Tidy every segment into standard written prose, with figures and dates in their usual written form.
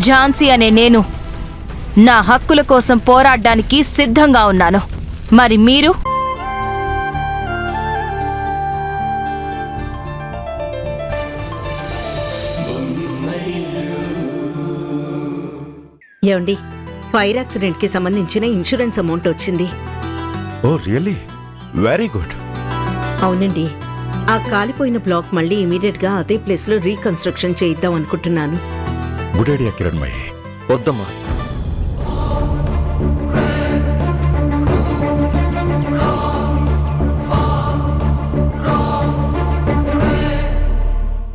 ఝాన్సీ అనే నేను నా హక్కుల కోసం పోరాడడానికి సిద్ధంగా ఉన్నాను. మరి మీరు? ఏమండి, ఫైర్ యాక్సిడెంట్ కి సంబంధించిన ఇన్సూరెన్స్ అమౌంట్ వచ్చింది. ఓ రియల్లీ? Very good. అవునండి, ఆ కాలిపోయిన బ్లాక్ మళ్ళీ ఇమీడియట్ గా అదే ప్లేస్ లో రీకన్స్ట్రక్షన్ చేయిద్దాం అనుకుంటున్నాను. Good idea Kiranmayi. వద్దమ్మా,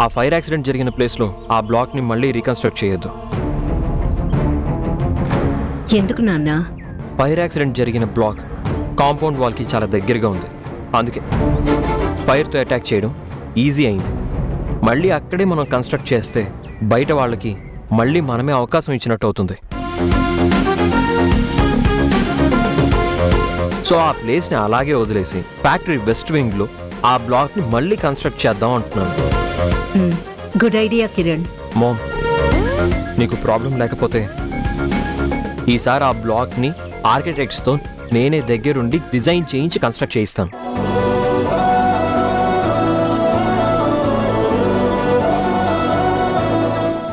ఆ ఫైర్ యాక్సిడెంట్ జరిగిన ప్లేస్లో ఆ బ్లాక్ని మళ్ళీ రీకన్స్ట్రక్ట్ చేయొద్దు. ఎందుకు నాన్నా? ఫైర్ యాక్సిడెంట్ జరిగిన బ్లాక్ కాంపౌండ్ వాల్కి చాలా దగ్గరగా ఉంది. అందుకే ఫైర్తో అటాక్ చేయడం ఈజీ అయింది. మళ్ళీ అక్కడే మనం కన్స్ట్రక్ట్ చేస్తే బయట వాళ్ళకి మళ్ళీ మనమే అవకాశం ఇచ్చినట్టు అవుతుంది. సో ఆ ప్లేస్ని అలాగే వదిలేసి ఫ్యాక్టరీ వెస్ట్ వింగ్లో ఆ బ్లాక్ని మళ్ళీ కన్స్ట్రక్ట్ చేద్దాం అంటున్నాను. Good idea Kiran. మోమ్, నీకు ప్రాబ్లం లేకపోతే ఈసారి ఆ బ్లాక్ని ఆర్కిటెక్ట్స్తో నేనే దగ్గరుండి డిజైన్ చేయించి కన్స్ట్రక్ట్ చేయిస్తాను.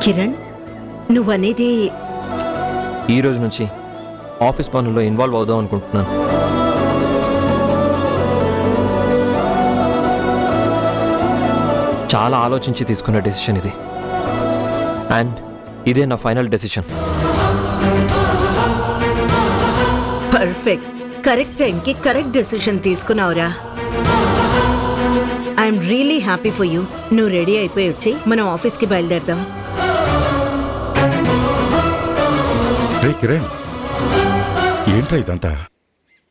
కిరణ్, నువ్వనేది? ఈ రోజు నుంచి ఆఫీస్ పనుల్లో ఇన్వాల్వ్ అవుదాం అనుకుంటున్నాను. చాలా ఆలోచించి తీసుకున్న డెసిషన్ ఇది, అండ్ ఇదే నా ఫైనల్ డెసిషన్. పర్ఫెక్ట్. కరెక్ట్ టైంకి కరెక్ట్ డెసిషన్ తీసుకున్నావురా. I'm really happy for you. నువ్వు రెడీ అయిపోయి వచ్చి మనం ఆఫీస్కి బయలుదేరదాం. రే కిరణ్, ఏంట్రా ఇదంతా?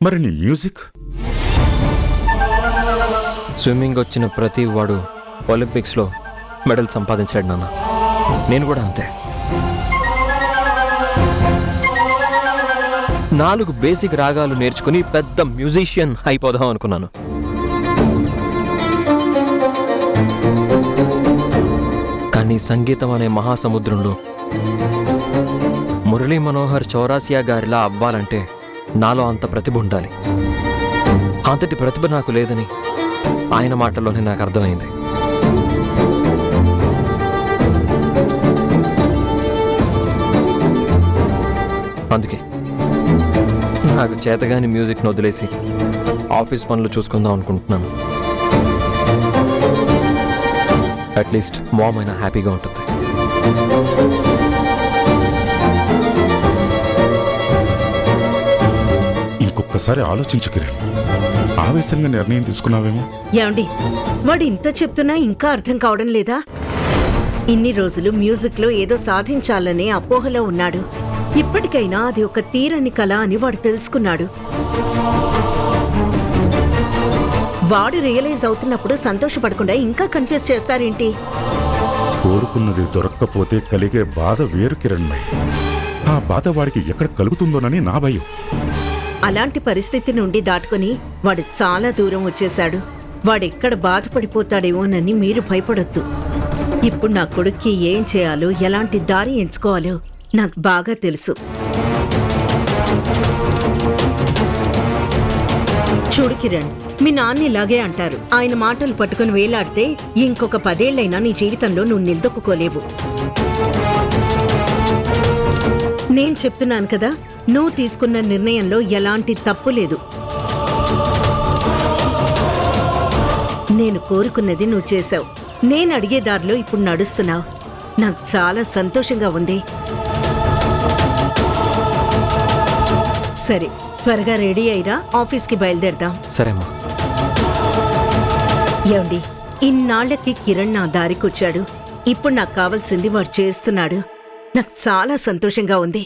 మరి నీ మ్యూజిక్? స్విమ్మింగ్ వచ్చిన ప్రతి వాడు ఒలింపిక్స్లో మెడల్ సంపాదించాడు నాన్న. నేను కూడా అంతే. 4 బేసిక్ రాగాలు నేర్చుకుని పెద్ద మ్యూజిషియన్ అయిపోదాం అనుకున్నాను. కానీ సంగీతం అనే మహాసముద్రంలో మురళీ మనోహర్ చౌరాసియా గారిలా అవ్వాలంటే నాలో అంత ప్రతిభ ఉండాలి. అంతటి ప్రతిభ నాకు లేదని ఆయన మాటల్లోనే నాకు అర్థమైంది. అందుకే నాకు చేతగాని మ్యూజిక్ను వదిలేసి ఆఫీస్ పనులు చూసుకుందాం అనుకుంటున్నాను. అట్లీస్ట్ మామ్ అయినా హ్యాపీగా ఉంటుంది. ఇంకొకసారి ఆలోచించు కిరణ్. ఆవేశంగా నిర్ణయం తీసుకున్నావేమో. ఏమండి, వాడు ఇంత చెప్తున్నా ఇంకా అర్థం కావడం లేదా? ఇన్ని రోజులు మ్యూజిక్ లో ఏదో సాధించాలనే అపోహలో ఉన్నాడు. ఇప్పటికైనా అది ఒక తీరని కళ అని వాడు తెలుసుకున్నాడు. వాడు రియలైజ్ అవుతున్నప్పుడు సంతోషపడకుండా ఇంకా కన్ఫ్యూజ్ చేస్తారేంటి? కోరుకున్నది దొరక్కపోతే కలిగే బాధ వేరు కిరణ్మయి. ఆ బాధ వాడికి ఎక్కడ కలుగుతుందోనని నా భయం. అలాంటి పరిస్థితి నుండి దాటుకుని వాడు చాలా దూరం వచ్చేశాడు. వాడెక్కడ బాధపడిపోతాడేమోనని మీరు భయపడొద్దు. ఇప్పుడు నా కొడుక్కి ఏం చేయాలో, ఎలాంటి దారి ఎంచుకోవాలో నాకు బాగా తెలుసు. చూడు కిరణ్, మీ నాన్న ఇలాగే అంటారు. ఆయన మాటలు పట్టుకుని వేలాడితే ఇంకొక 10 ఏళ్లైనా నీ జీవితంలో నువ్వు నిలదొక్కుకోలేవు. నేను చెప్తున్నాను కదా, నువ్వు తీసుకున్న నిర్ణయంలో ఎలాంటి తప్పు లేదు. నేను కోరుకున్నది నువ్వు చేశావు. నేను అడిగే దారిలో ఇప్పుడు నడుస్తున్నావు. నాకు చాలా సంతోషంగా ఉంది. సరే, త్వరగా రెడీ అయిరా, ఆఫీస్కి బయలుదేరదాం. సరేమ్మా. ఏమండి, ఇన్నాళ్లకి కిరణ్ నా దారికొచ్చాడు. ఇప్పుడు నాకు కావాల్సింది వాడు చేస్తున్నాడు. నాకు చాలా సంతోషంగా ఉంది.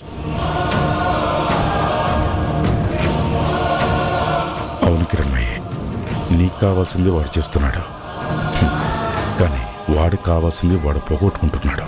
అవును కిరణ్మయ్య, నీకు కావాల్సింది వాడు చేస్తున్నాడు. కానీ వాడికి కావాల్సింది వాడు పోగొట్టుకుంటున్నాడు.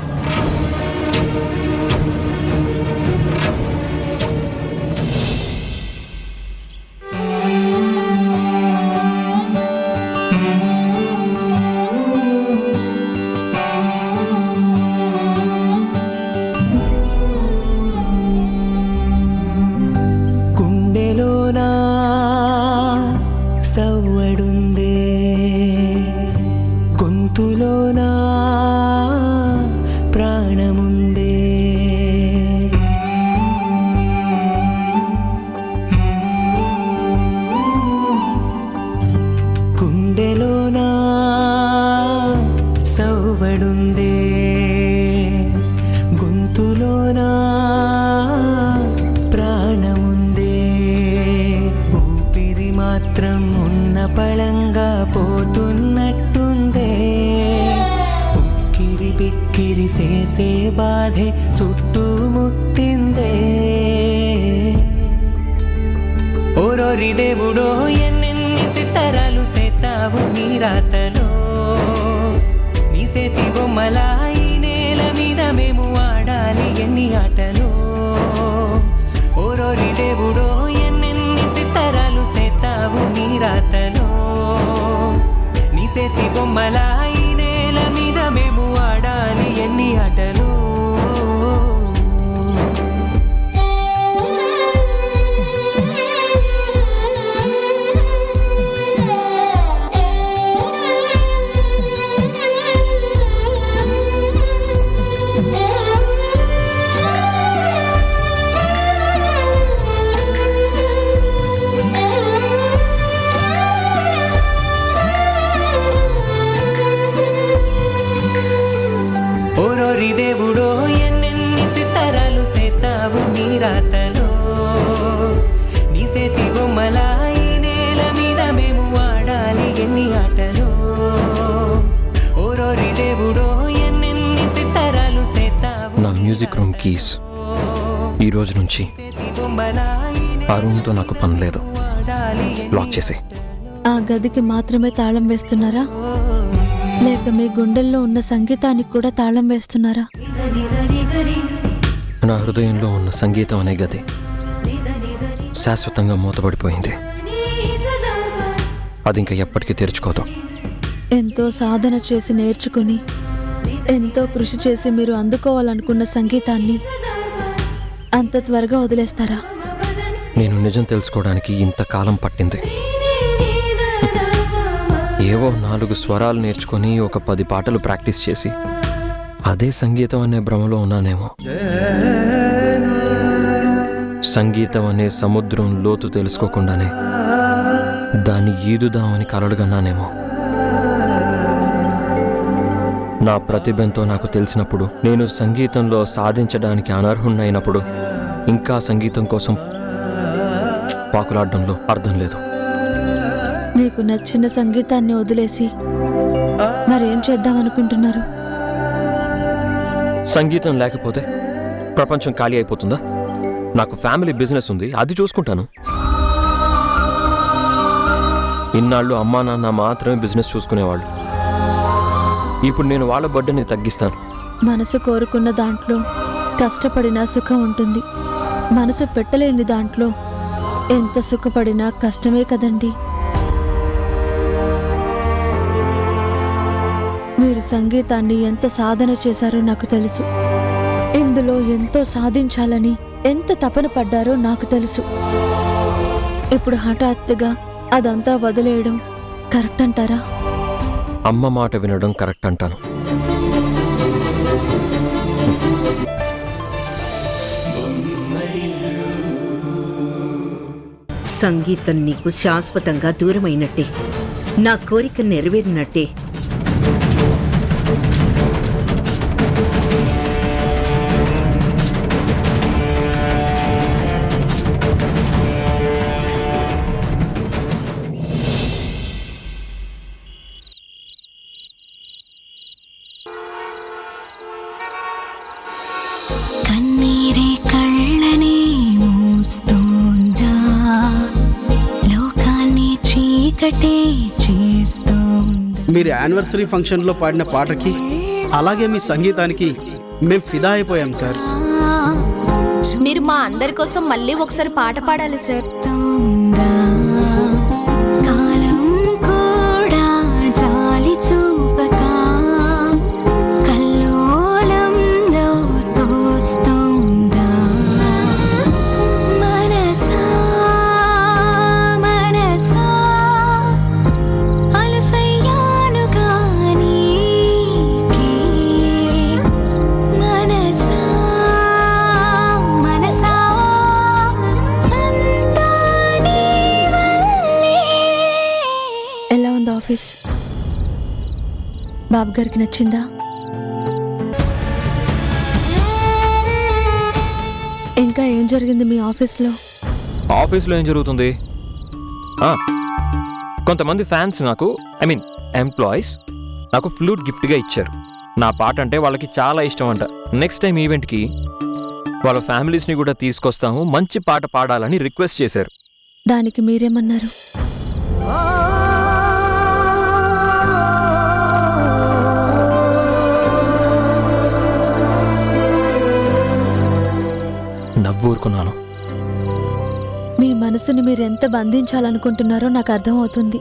గొంతులోనా ప్రాణముందే, ఊపిరి మాత్రం ఉన్న పళంగా పోతున్నట్టుందే. ఉక్కిరి బిక్కిరి చేసే బాధే చుట్టుముట్టిందే. ఓరోరి దేవుడో ఎన్నెన్ని సితారాలు సేతావు నీ రాతలో, నీ సేతి బొమ్మలా ఈ నేల మీద మేము ఆడాలి ఎన్ని ఆటలో. ఓరోరి దేవుడో ఎన్నెన్ని సితారాలు సేతావు నీ రాతలో, నీ సేతి బొమ్మలా ఈ నేల మీద మేము ఆడాలి ఎన్ని ఆటలో. ఓరోరి దేవుడో ఎన్నెన్ని సితారాలు సేతావు నీ రాతలో, నీ సేతి బొమ్మలా ఈ నేల మీద మేము ఆడాలి ఎన్ని ఆటలో. ఓరోరి దేవుడో ఎన్నెన్ని సితారాలు సేతావు. నా మ్యూజిక్ రూమ్ కీస్ ఈ రోజు నుంచి ఆ రూమ్తో నాకు పని లేదు. లాక్ చేసి ఆ గదికి మాత్రమే తాళం వేస్తున్నారా, లేక మీ గుండెల్లో ఉన్న సంగీతానికి కూడా తాళం వేస్తున్నారా? నా హృదయంలో ఉన్న సంగీతం అనే గది శాశ్వతంగా మూతపడిపోయింది. అది ఇంకా ఎప్పటికీ తెరుచుకోదు. ఎంతో సాధన చేసి నేర్చుకుని, ఎంతో కృషి చేసి మీరు అందుకోవాలనుకున్న సంగీతాన్ని అంత త్వరగా వదిలేస్తారా? నేను నిజం తెలుసుకోవడానికి ఇంతకాలం పట్టింది. ఏవో 4 స్వరాలు నేర్చుకొని ఒక 10 పాటలు ప్రాక్టీస్ చేసి అదే సంగీతం అనే భ్రమలో ఉన్నానేమో. సంగీతం అనే సముద్రం లోతు తెలుసుకోకుండానే దాన్ని ఈదుదామని కలలుగన్నానేమో. నా ప్రతిభంతో నాకు తెలిసినప్పుడు, నేను సంగీతంలో సాధించడానికి అనర్హున్నైనప్పుడు ఇంకా సంగీతం కోసం పాకులాడడంలో అర్థం లేదు. మీకు నచ్చిన సంగీతాన్ని వదిలేసి మరేం చేద్దామనుకుంటున్నారు? సంగీతం లేకపోతే ప్రపంచం ఖాళీ అయిపోతుందా? నాకు ఫ్యామిలీ బిజినెస్ ఉంది, అది చూసుకుంటాను. ఇన్నాళ్ళు అమ్మా నాన్న మాత్రమే బిజినెస్ చూసుకునేవాళ్ళు. ఇప్పుడు నేను వాళ్ళ బర్డెని తగ్గిస్తాను. మనసు కోరుకున్న దాంట్లో కష్టపడినా సుఖం ఉంటుంది. మనసు పెట్టలేని దాంట్లో ఎంత సుఖపడినా కష్టమే కదండి. మీరు సంగీతాన్ని ఎంత సాధన చేశారో నాకు తెలుసు. ఇందులో ఎంతో సాధించాలని ఎంత తపన పడ్డారో నాకు తెలుసు. ఇప్పుడు హఠాత్తుగా అదంతా వదిలేయడం కరెక్ట్ అంటారా? అమ్మ మాట వినడం కరెక్ట్ అంటాను. సంగీతం నీకు శాశ్వతంగా దూరమైనట్టే, నా కోరిక నెరవేరినట్టే. కన్నీరే కళ్ళని మూస్తోందా, లోకాన్ని చీకటే చేస్తోందా. మీరు యానివర్సరీ ఫంక్షన్లో పాడిన పాటకి, అలాగే మీ సంగీతానికి మేము ఫిదా అయిపోయాం సార్. మీరు మా అందరి కోసం మళ్ళీ ఒకసారి పాట పాడాలి సార్. కాలం కూడా జాలి చూపక కల్లోలంలో తోస్తోందా. మనసా మనసా అలసయ్యాను గానీకే. మనసా మనసా అంతా నీ వల్లే. ఎలా ఉంది ఆఫీస్? బాబు గారికి నచ్చిందా? ఇంకా ఏం జరిగింది మీ ఆఫీస్లో? ఆఫీస్లో ఏం జరుగుతుంది? ఆ, కొంతమంది ఫ్యాన్స్ నాకు ఎంప్లాయీస్ నాకు ఫ్లూట్ గిఫ్ట్గా ఇచ్చారు. నా పాట అంటే వాళ్ళకి చాలా ఇష్టం అంట. నెక్స్ట్ టైం ఈవెంట్కి వాళ్ళ ఫ్యామిలీస్ని కూడా తీసుకొస్తాము, మంచి పాట పాడాలని రిక్వెస్ట్ చేశారు. దానికి మీరేమన్నారు? నవ్వూరుకున్నాను. మీ మనసుని మీరు ఎంత బంధించాలనుకుంటున్నారో నాకు అర్థమవుతుంది.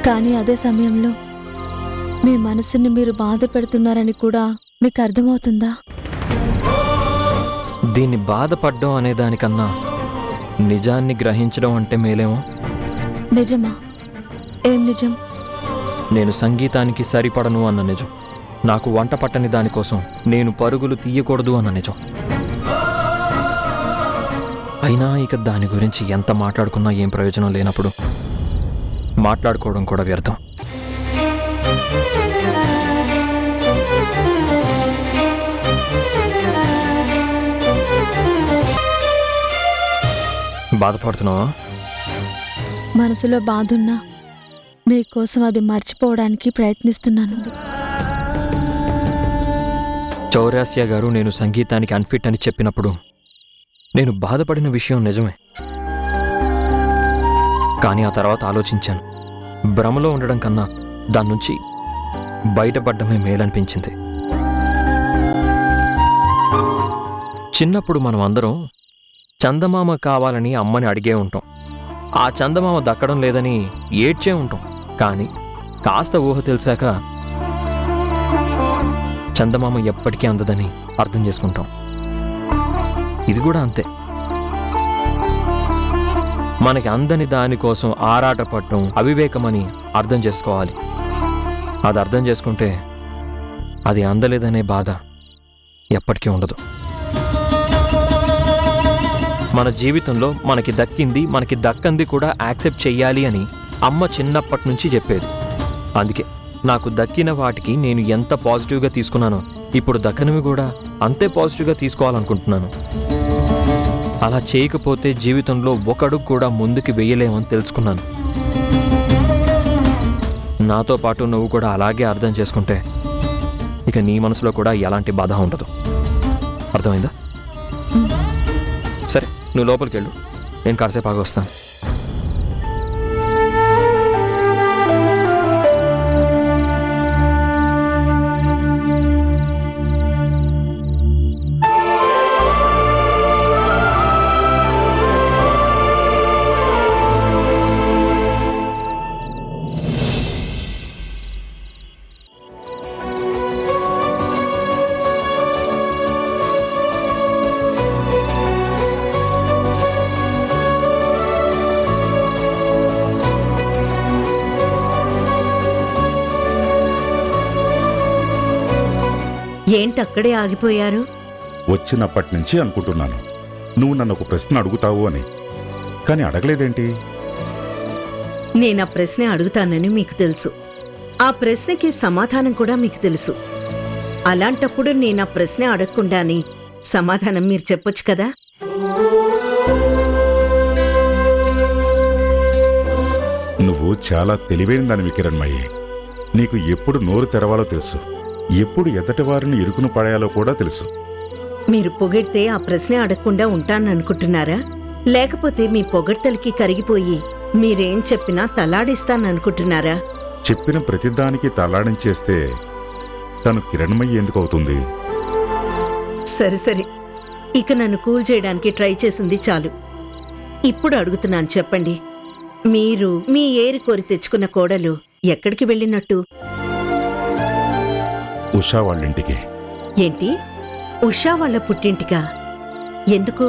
కానీ అదే సమయంలో మీ మనసుని మీరు బాధ పెడుతున్నారని కూడా మీకు అర్థమవుతుందా? దీన్ని బాధపడ్డం అనే దానికన్నా నిజాన్ని గ్రహించడం అంటే మేలేమో. నిజమా? ఏం నిజం? నేను సంగీతానికి సరిపడను అన్న నిజం. నాకు వంట పట్టని దానికోసం నేను పరుగులు తీయకూడదు అన్న నిజం. అయినా ఇక దాని గురించి ఎంత మాట్లాడుకున్నా ఏం ప్రయోజనం లేనప్పుడు మాట్లాడుకోవడం కూడా వ్యర్థం. బాధపడుతున్నావా? మనసులో బాధున్నా మీకోసం అది మర్చిపోవడానికి ప్రయత్నిస్తున్నాను. చౌరాస్య గారు నేను సంగీతానికి అన్ఫిట్ అని చెప్పినప్పుడు నేను బాధపడిన విషయం నిజమే. కానీ ఆ తర్వాత ఆలోచించాను, భ్రమలో ఉండడం కన్నా దాని నుంచి బయటపడ్డమే మేలనిపించింది. చిన్నప్పుడు మనం అందరం చందమామ కావాలని అమ్మని అడిగే ఉంటాం. ఆ చందమామ దక్కడం లేదని ఏడ్చే ఉంటాం. కానీ కాస్త ఊహ తెలిసాక చందమామ ఎప్పటికీ అందదని అర్థం చేసుకుంటాం. ఇది కూడా అంతే. మనకి అందని దానికోసం ఆరాటపడటం అవివేకమని అర్థం చేసుకోవాలి. అది అర్థం చేసుకుంటే అది అందలేదనే బాధ ఎప్పటికీ ఉండదు. మన జీవితంలో మనకి దక్కింది మనకి దక్కంది కూడా యాక్సెప్ట్ చెయ్యాలి అని అమ్మ చిన్నప్పటి నుంచి చెప్పేది. అందుకే నాకు దక్కిన వాటికి నేను ఎంత పాజిటివ్గా తీసుకున్నానో ఇప్పుడు దక్కనివి కూడా అంతే పాజిటివ్గా తీసుకోవాలనుకుంటున్నాను. అలా చేయకపోతే జీవితంలో ఒకడుగు కూడా ముందుకు వెయ్యలేమని తెలుసుకున్నాను. నాతో పాటు నువ్వు కూడా అలాగే అర్థం చేసుకుంటే ఇక నీ మనసులో కూడా ఎలాంటి బాధ ఉండదు. అర్థమైందా? సరే, నువ్వు లోపలికి వెళ్ళు, నేను కాసేపు ఆగి వస్తాను. ఏంటక్కడే ఆగిపోయారు? వచ్చినప్పటి నుంచి అనుకుంటున్నాను నువ్వు నన్ను ఒక ప్రశ్న అడుగుతావు అని. కానీ అడగలేదేంటి? నేనా ప్రశ్న అడుగుతానని మీకు తెలుసు. ఆ ప్రశ్నకి సమాధానం కూడా మీకు తెలుసు. అలాంటప్పుడు నేనా ప్రశ్న అడగకుండానే సమాధానం మీరు చెప్పొచ్చు కదా. నువ్వు చాలా తెలివైన దానివి కిరణ్మయ్యి. నీకు ఎప్పుడు నోరు తెరవాలో తెలుసు, ఎప్పుడు ఎదటి వారిని ఇరుకును పడేయాలో కూడా తెలుసు. మీరు పొగిడితే ఆ ప్రశ్న అడగకుండా ఉంటాననుకుంటున్నారా? లేకపోతే మీ పొగడ్తలకి కరిగిపోయి మీరేం చెప్పినా తలాడిస్తాననుకుంటున్నారా? చెప్పిన ప్రతిదానికి తలాడించేస్తే తను కిరణ్మయ్యి ఎందుకు అవుతుంది? సరే సరే, ఇక నన్ను కూల్ చేయడానికి ట్రై చేసింది చాలు. ఇప్పుడు అడుగుతున్నాను, చెప్పండి. మీరు మీ ఏరి కోరి తెచ్చుకున్న కోడలు ఎక్కడికి వెళ్ళినట్టు? ఉషా వాళ్ళింటికి. ఏంటి, ఉషా వాళ్ళ పుట్టింటికా? ఎందుకు?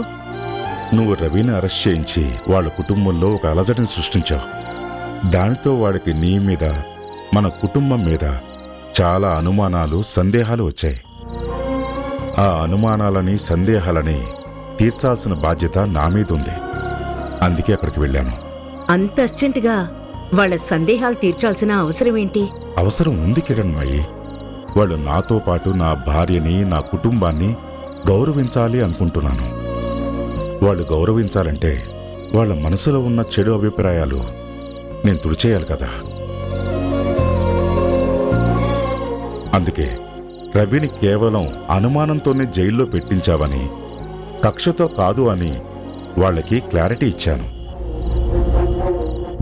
నువ్వు రవిని అరెస్ట్ చేయించి వాళ్ళ కుటుంబంలో ఒక అలజడిని సృష్టించావు. దానితో వాడికి నీ మీద, మన కుటుంబం మీద చాలా అనుమానాలు, సందేహాలు వచ్చాయి. ఆ అనుమానాలని, సందేహాలని తీర్చాల్సిన బాధ్యత నా మీద ఉంది. అందుకే అక్కడికి వెళ్ళాను. అంత అర్జెంటుగా వాళ్ళ సందేహాలు తీర్చాల్సిన అవసరం ఏంటి? అవసరం ఉంది కిరణ్మయ్యి. వాళ్ళు నాతో పాటు నా భార్యని, నా కుటుంబాన్ని గౌరవించాలి అనుకుంటున్నాను. వాళ్ళు గౌరవించాలంటే వాళ్ళ మనసులో ఉన్న చెడు అభిప్రాయాలు నేను తుడిచేయాలి కదా. అందుకే రవిని కేవలం అనుమానంతోనే జైల్లో పెట్టించావని, కక్షతో కాదు అని వాళ్ళకి క్లారిటీ ఇచ్చాను.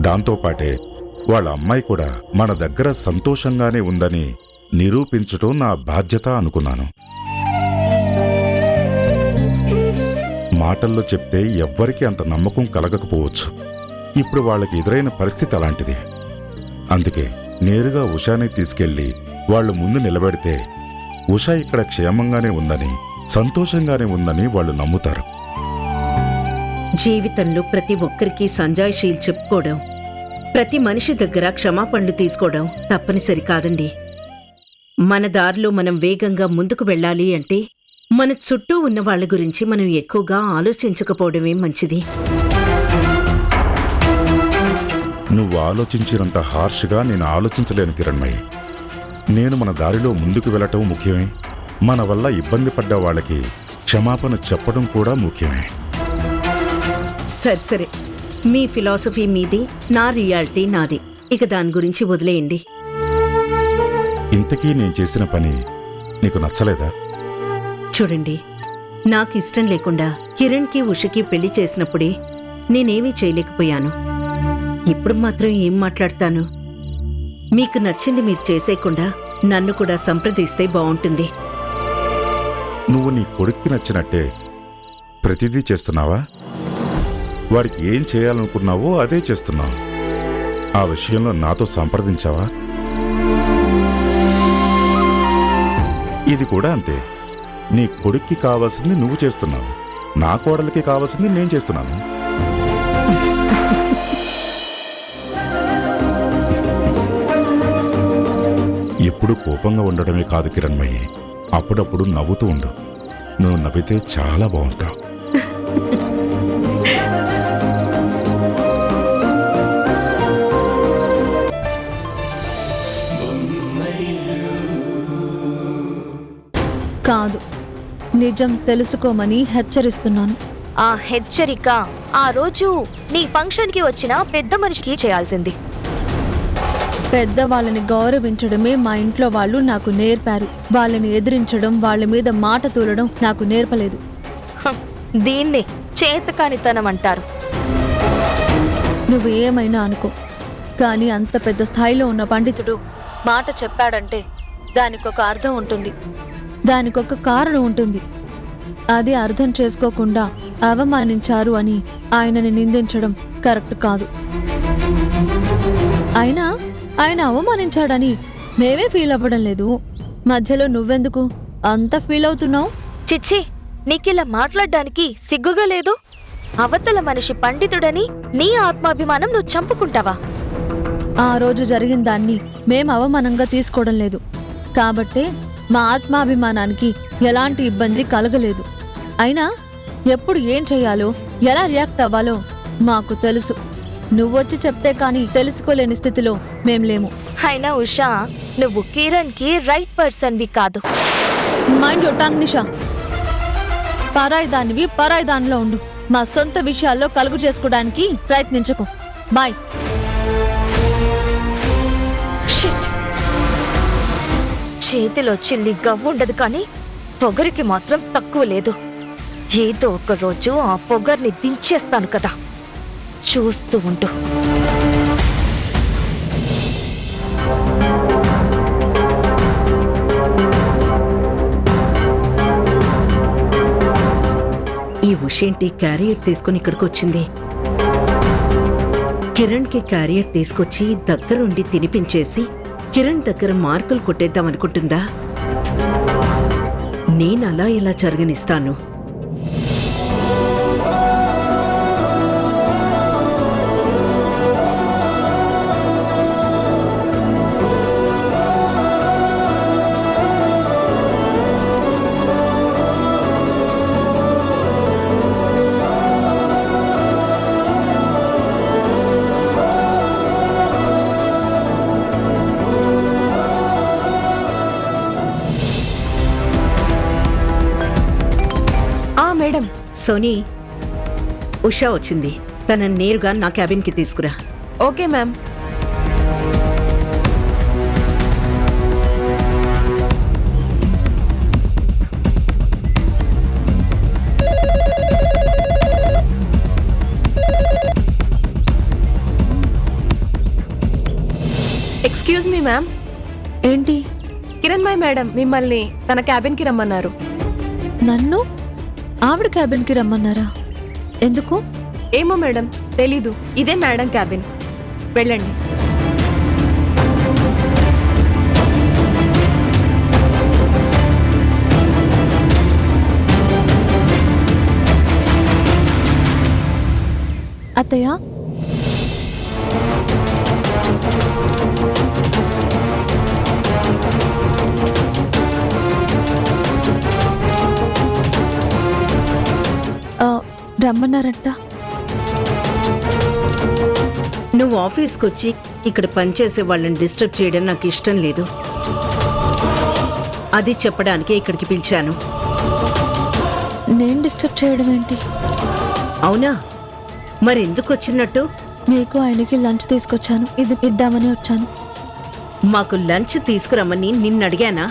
దాంతోపాటే వాళ్ళ అమ్మాయి కూడా మన దగ్గర సంతోషంగానే ఉందని నిరూపించటం నా బాధ్యత అనుకున్నాను. మాటల్లో చెప్తే ఎవ్వరికీ అంత నమ్మకం కలగకపోవచ్చు. ఇప్పుడు వాళ్ళకి ఎదురైన పరిస్థితి అలాంటిది. అందుకే నేరుగా ఉషాని తీసుకెళ్లి వాళ్ళ ముందు నిలబెడితే ఉషా ఇక్కడ క్షేమంగానే ఉందని, సంతోషంగానే ఉందని వాళ్ళు నమ్ముతారు. జీవితంలో ప్రతి ఒక్కరికి సంజాయిషీలు చెప్పుకోవడం, ప్రతి మనిషి దగ్గర క్షమాపణలు తీసుకోవడం తప్పనిసరి కాదండి. మన దారిలో మనం వేగంగా ముందుకు వెళ్ళాలి అంటే మన చుట్టూ ఉన్న వాళ్ళ గురించి మనం ఎక్కువగా ఆలోచించకపోవడమే మంచిది. నువ్వు ఆలోచించినంత హార్ష్గా నేను ఆలోచించలేను కిరణ్మయ్య. నేను మన దారిలో ముందుకు వెళ్ళటం ముఖ్యమే, మన వల్ల ఇబ్బంది పడ్డ వాళ్ళకి క్షమాపణ చెప్పడం కూడా ముఖ్యమే. సరే, మీ ఫిలాసఫీ మీది, నా రియాలిటీ నాది. ఇక దాని గురించి వదిలేయండి. ఇంతకీ నేను చేసిన పని నీకు నచ్చలేదా? చూడండి, నాకిష్టం లేకుండా కిరణ్కి ఉషకి పెళ్లి చేసినప్పుడే నేనేమీ చేయలేకపోయాను. ఇప్పుడు మాత్రం ఏం మాట్లాడతాను? మీకు నచ్చింది మీరు చేసేయకుండా నన్ను కూడా సంప్రదిస్తే బావుంటుంది. నువ్వు నీ కొడుక్కి నచ్చినట్టే ప్రతిదీ చేస్తున్నావా? వాడికి ఏం చేయాలనుకున్నావో అదే చేస్తున్నావు. ఆ విషయంలో నాతో సంప్రదించావా? ఇది కూడా అంతే. నీ కొడుక్కి కావాల్సింది నువ్వు చేస్తున్నావు, నా కోడలికి కావాల్సింది నేను చేస్తున్నాను. ఎప్పుడు కోపంగా ఉండడమే కాదు కిరణ్మయ్యి, అప్పుడప్పుడు నవ్వుతూ ఉండు. నువ్వు నవ్వితే చాలా బాగుంటావు. కాదు, నిజం తెలుసుకోమని హెచ్చరిస్తున్నాను. ఆ హెచ్చరిక ఆ రోజు నీ ఫంక్షన్కి వచ్చిన పెద్ద మనిషికి చేయాల్సింది. పెద్దవాళ్ళని గౌరవించడమే మా ఇంట్లో వాళ్ళు నాకు నేర్పారు. వాళ్ళని ఎదిరించడం, వాళ్ళ మీద మాట తూలడం నాకు నేర్పలేదు. దీన్నే చేతకానితనం అంటారు. నువ్వు ఏమైనా అనుకో, కానీ అంత పెద్ద స్థాయిలో ఉన్న పండితుడు మాట చెప్పాడంటే దానికొక అర్థం ఉంటుంది, దానికొక కారణం ఉంటుంది. అది అర్థం చేసుకోకుండా అవమానించారు అని ఆయనని నిందించడం కరెక్ట్ కాదు. అయినా ఆయన అవమానించాడని మేమే ఫీల్ అవ్వడం లేదు. మధ్యలో నువ్వెందుకు అంత ఫీల్ అవుతున్నావు? చిచ్చి, నీకిలా మాట్లాడడానికి సిగ్గుగా లేదు? అవతల మనిషి పండితుడని నీ ఆత్మాభిమానం నువ్వు చంపుకుంటావా? ఆ రోజు జరిగిన దాన్ని మేం అవమానంగా తీసుకోవడం లేదు, కాబట్టే మా ఆత్మాభిమానానికి ఎలాంటి ఇబ్బంది కలగలేదు. అయినా ఎప్పుడు ఏం చెయ్యాలో, ఎలా రియాక్ట్ అవ్వాలో మాకు తెలుసు. నువ్వొచ్చి చెప్తే కానీ తెలుసుకోలేని స్థితిలో మేం లేము. అయినా ఉషా, నువ్వు కిరణ్కి రైట్ పర్సన్వి కాదు. మైండ్ యువర్ టంగ్ నిషా. పరాయి దానివి పరాయి దానిలో ఉండు. మా సొంత విషయాల్లో కలుగు చేసుకోవడానికి ప్రయత్నించకు. బాయ్. షిట్. చేతిలో చిల్లి గవ్వుండదు కానీ పొగరికి మాత్రం తక్కువ లేదు. ఏదో ఒక రోజు ఆ పొగర్ని దించేస్తాను కదా, చూస్తూ ఉండు. ఈ ఉషేంటి క్యారియర్ తీసుకుని ఇక్కడికి వచ్చింది? కిరణ్కి క్యారియర్ తీసుకొచ్చి దగ్గరుండి తినిపించేసి కిరణ్ దగ్గర మార్కులు కొట్టేద్దామనుకుంటుందా? నేనలా ఇలా జరగనిస్తాను. మేడం. సోనీ, ఉషా వచ్చింది. తనని నేరుగా నా క్యాబిన్కి తీసుకురా. Okay ma'am. Excuse me ma'am. ఏంటి? కిరణ్మయ్ మేడం మిమ్మల్ని తన క్యాబిన్కి రమ్మన్నారు. నన్ను ఆవిడ క్యాబిన్కి రమ్మన్నారా? ఎందుకు? ఏమో మేడం, తెలీదు. ఇదే మేడం క్యాబిన్. వెళ్ళండి. అత్తయ్య, రమ్మన్నారంట. నువ్వు ఆఫీస్కి వచ్చి ఇక్కడ పనిచేసే వాళ్ళని డిస్టర్బ్ చేయడం నాకు ఇష్టం లేదు. అది చెప్పడానికే ఇక్కడికి పిలిచాను. నేను డిస్టర్బ్ చేయడం ఏంటి? అవునా? మరి ఎందుకు వచ్చినట్టు? మీకు ఆయనకి లంచ్ తీసుకొచ్చాను. ఇది ఇద్దామని వచ్చాను. మాకు లంచ్ తీసుకురమ్మని నిన్ను అడిగానా?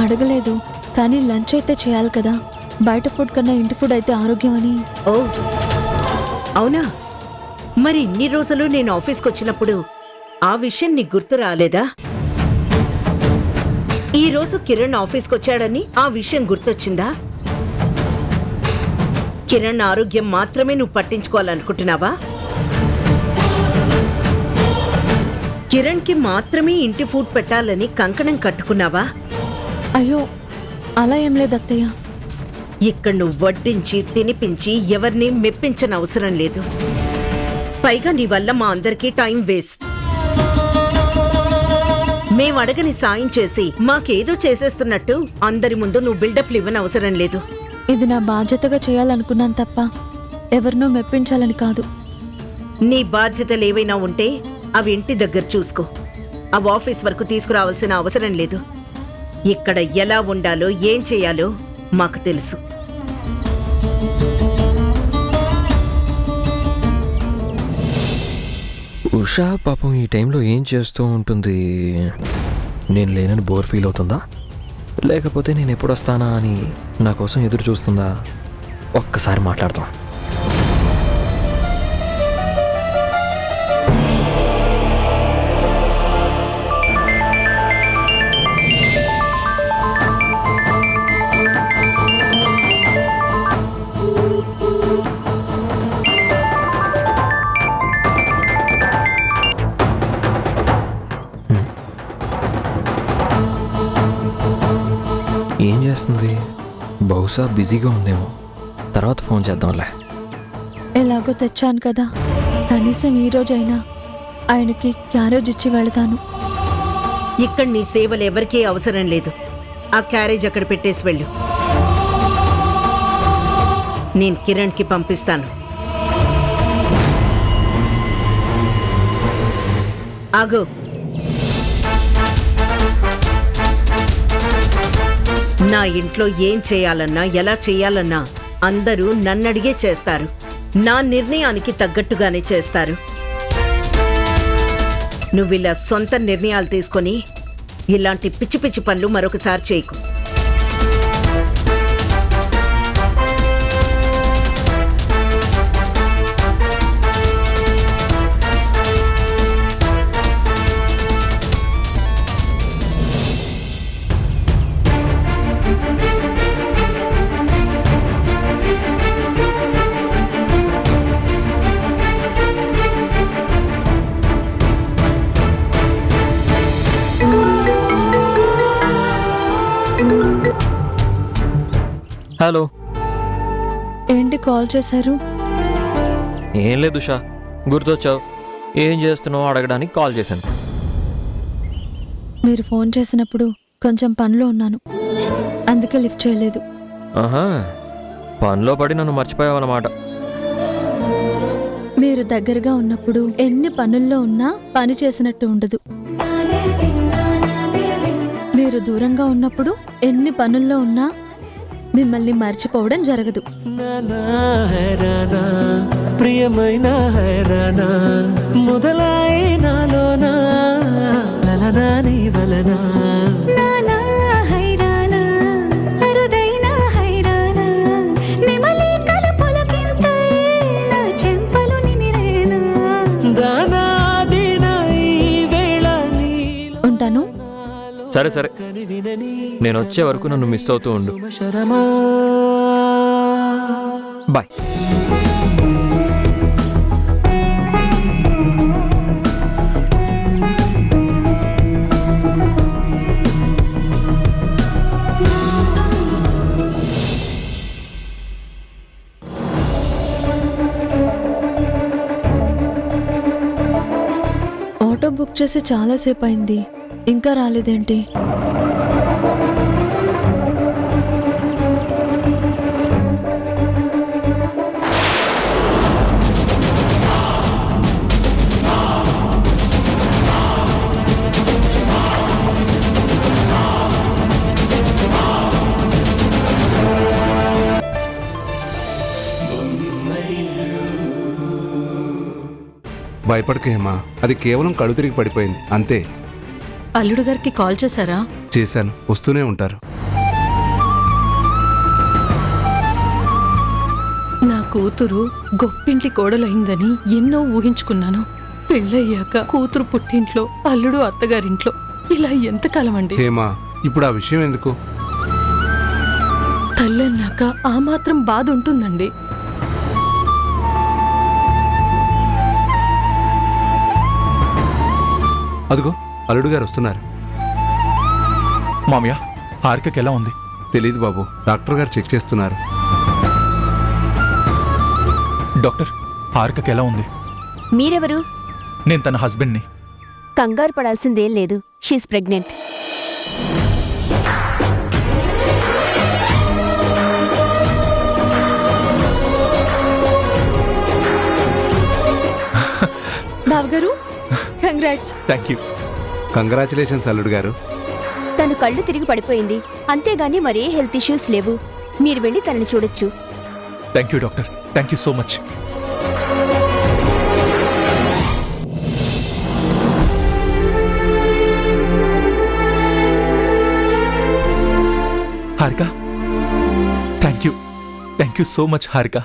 అడగలేదు, కానీ లంచ్ అయితే చేయాలి కదా. బయట ఫుడ్ కన్నా ఇంటి ఫుడ్ అయితే ఆరోగ్యం అని. ఓ అవునా? మరి ఇన్ని రోజులు నేను ఆఫీస్కి వచ్చినప్పుడు ఆ విషయం నీకు గుర్తు రాలేదా? ఈ రోజు కిరణ్ ఆఫీస్కి వచ్చాడని ఆ విషయం గుర్తొచ్చిందా? కిరణ్ ఆరోగ్యం మాత్రమే నువ్వు పట్టించుకోవాలనుకుంటున్నావా? కిరణ్కి మాత్రమే ఇంటి ఫుడ్ పెట్టాలని కంకణం కట్టుకున్నావా? అయ్యో, అలా ఏం లేదు అత్తయ్య. ఇక్కడ నువ్వు వడ్డించి తినిపించి ఎవరిని మెప్పించనవసరం లేదు. పైగా నీ వల్ల మా అందరికీ టైం వేస్ట్. మేమడగని సాయం చేసి మాకేదో చేసేస్తున్నట్టు అందరి ముందు నువ్వు బిల్డప్లు ఇవ్వనవసరం లేదు. ఇది నా బాధ్యతగా చేయాలనుకున్నాను తప్ప ఎవరినో మెప్పించాలని కాదు. నీ బాధ్యతలేవైనా ఉంటే అవి ఇంటి దగ్గర చూసుకో. అవి ఆఫీస్ వరకు తీసుకురావాల్సిన అవసరం లేదు. ఇక్కడ ఎలా ఉండాలో ఏం చేయాలో మాకు తెలుసు. ఉషా పాపం ఈ టైంలో ఏం చేస్తూ ఉంటుంది? నేను లేనని బోర్ ఫీల్ అవుతుందా, లేకపోతే నేను ఎప్పుడు వస్తానా అని నా కోసం ఎదురు చూస్తుందా? ఒక్కసారి మాట్లాడతాం. ఏం చేస్తుంది? బహుశా బిజీగా ఉందేమో. తర్వాత ఫోన్ చేద్దాంలే. ఎలాగో తెచ్చాను కదా, కనీసం ఈ రోజైనా ఆయనకి క్యారేజ్ ఇచ్చి వెళతాను. ఇక్కడ నీ సేవలు ఎవరికీ అవసరం లేదు. ఆ క్యారేజ్ అక్కడ పెట్టేసి వెళ్ళు. నేను కిరణ్కి పంపిస్తాను. ఆగు. నా ఇంట్లో ఏం చేయాలన్నా ఎలా చేయాలన్నా అందరూ నన్నడిగే చేస్తారు. నా నిర్ణయానికి తగ్గట్టుగానే చేస్తారు. నువ్విలా సొంత నిర్ణయాలు తీసుకొని ఇలాంటి పిచ్చి పిచ్చి పనులు మరొకసారి చేయకు. హలో. ఏంటి కాల్ చేశారు? ఏం లేదు ఉషా, గుర్తొచ్చావు. ఏం చేస్తున్నావు అడగడానికి కాల్ చేశాను. మీరు ఫోన్ చేసినప్పుడు కొంచెం పనిలో ఉన్నాను, అందుకే లిఫ్ట్ చేయలేదు. ఆహా, పనిలో పడి నన్ను మర్చిపోయావన్నమాట. మీరు దగ్గరగా ఉన్నప్పుడు ఎన్ని పనుల్లో ఉన్నా పని చేసినట్టు ఉండదు. మీరు దూరంగా ఉన్నప్పుడు ఎన్ని పనుల్లో ఉన్నా మిమ్మల్ని మర్చిపోవడం జరగదు. నానా హైరానా ప్రియమైన హైరానా మొదలాయి నాలోనా లలనా నీ వలనా నానా హైరానా అరుదైన హైరానా నెమలి కలపులకింతై నా చెంపలు నిమిరేనా దానా దినా ఈ వేళ నీలో ఉంటాను. సరే సరే, నేను వచ్చే వరకు నన్ను మిస్ అవుతూ ఉండు. శరమా బాయ్. ఆటో బుక్ చేసి చాలాసేపు అయింది, ఇంకా రాలేదేంటి? భయపడకు హేమా, అది కేవలం కళ్ళు తిరిగి పడిపోయింది అంతే. అల్లుడు గారికి కాల్ చేశారా? చేశాను, వస్తూనే ఉంటారు. నా కూతురు గొప్పింటి కోడలైందని ఎన్నో ఊహించుకున్నాను. పెళ్ళయ్యాక కూతురు పుట్టింట్లో, అల్లుడు అత్తగారింట్లో, ఇలా ఎంతకాలం అండి? హేమా, ఇప్పుడు ఆ విషయం ఎందుకు? తల్లన్నాక ఆ మాత్రం బాధ ఉంటుందండి. అదిగో అల్లుడు గారు వస్తున్నారు. మామయ్య, హారికకి ఎలా ఉంది? తెలీదు బాబు, డాక్టర్ గారు చెక్ చేస్తున్నారు. డాక్టర్, హారికకి ఎలా ఉంది? మీరెవరు? నేను తన హస్బెండ్ని. కంగారు పడాల్సిందేం లేదు, షీస్ ప్రెగ్నెంట్. బావగారు, కంగ్రాట్స్. Thank you. కంగ్రాచులేషన్స్ అల్లుడు గారు. తను కళ్ళు తిరిగి పడిపోయింది, అంతేగాని మరే హెల్త్ ఇష్యూస్ లేవు. మీరు వెళ్ళి తనని చూడొచ్చు. Thank you doctor, thank you so much. Harika, thank you so much Harika.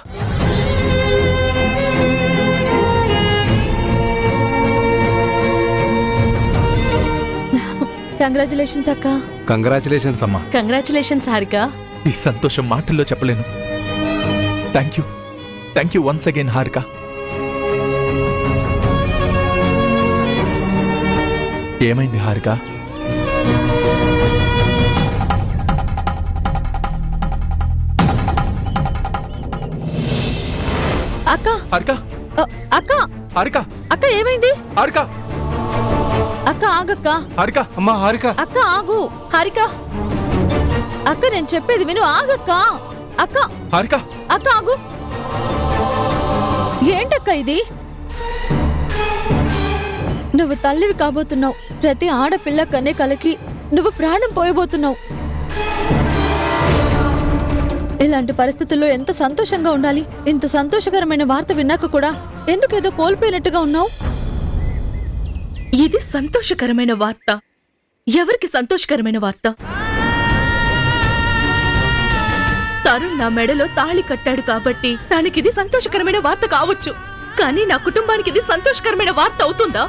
Congratulations అక్క. కంగ్రాచులేషన్స్ అమ్మా. కంగ్రాచులేషన్స్ హారిక. ఈ సంతోషం మాటల్లో చెప్పలేను. Thank you once again Harika. ఏమైంది హారిక? అక్క హారిక, అక్క హారిక, అక్క ఏమైంది? హారిక, అక్క ఆగక్క. హారిక, అమ్మా హారిక. అక్క ఆగు. హారిక, అక్క నేను చెప్పేది విను, ఆగక్క. అక్క హారిక, అక్క ఆగు. ఏంటక్క ఇది? నువ్వు తల్లివి కాబోతున్నావు. ప్రతి ఆడపిల్ల కనే కలకి నువ్వు ప్రాణం పోయబోతున్నావు. ఇలాంటి పరిస్థితుల్లో ఎంత సంతోషంగా ఉండాలి. ఇంత సంతోషకరమైన వార్త విన్నాక కూడా ఎందుకేదో కోల్పోయినట్టుగా ఉన్నావు? ఇది సంతోషకరమైన వార్త. ఎవరికి సంతోషకరమైన వార్త? తరుణ్ నా మెడలో తాళి కట్టాడు కాబట్టి తనకిది సంతోషకరమైన వార్త కావచ్చు, కానీ నా కుటుంబానికి ఇది సంతోషకరమైన వార్త అవుతుందా?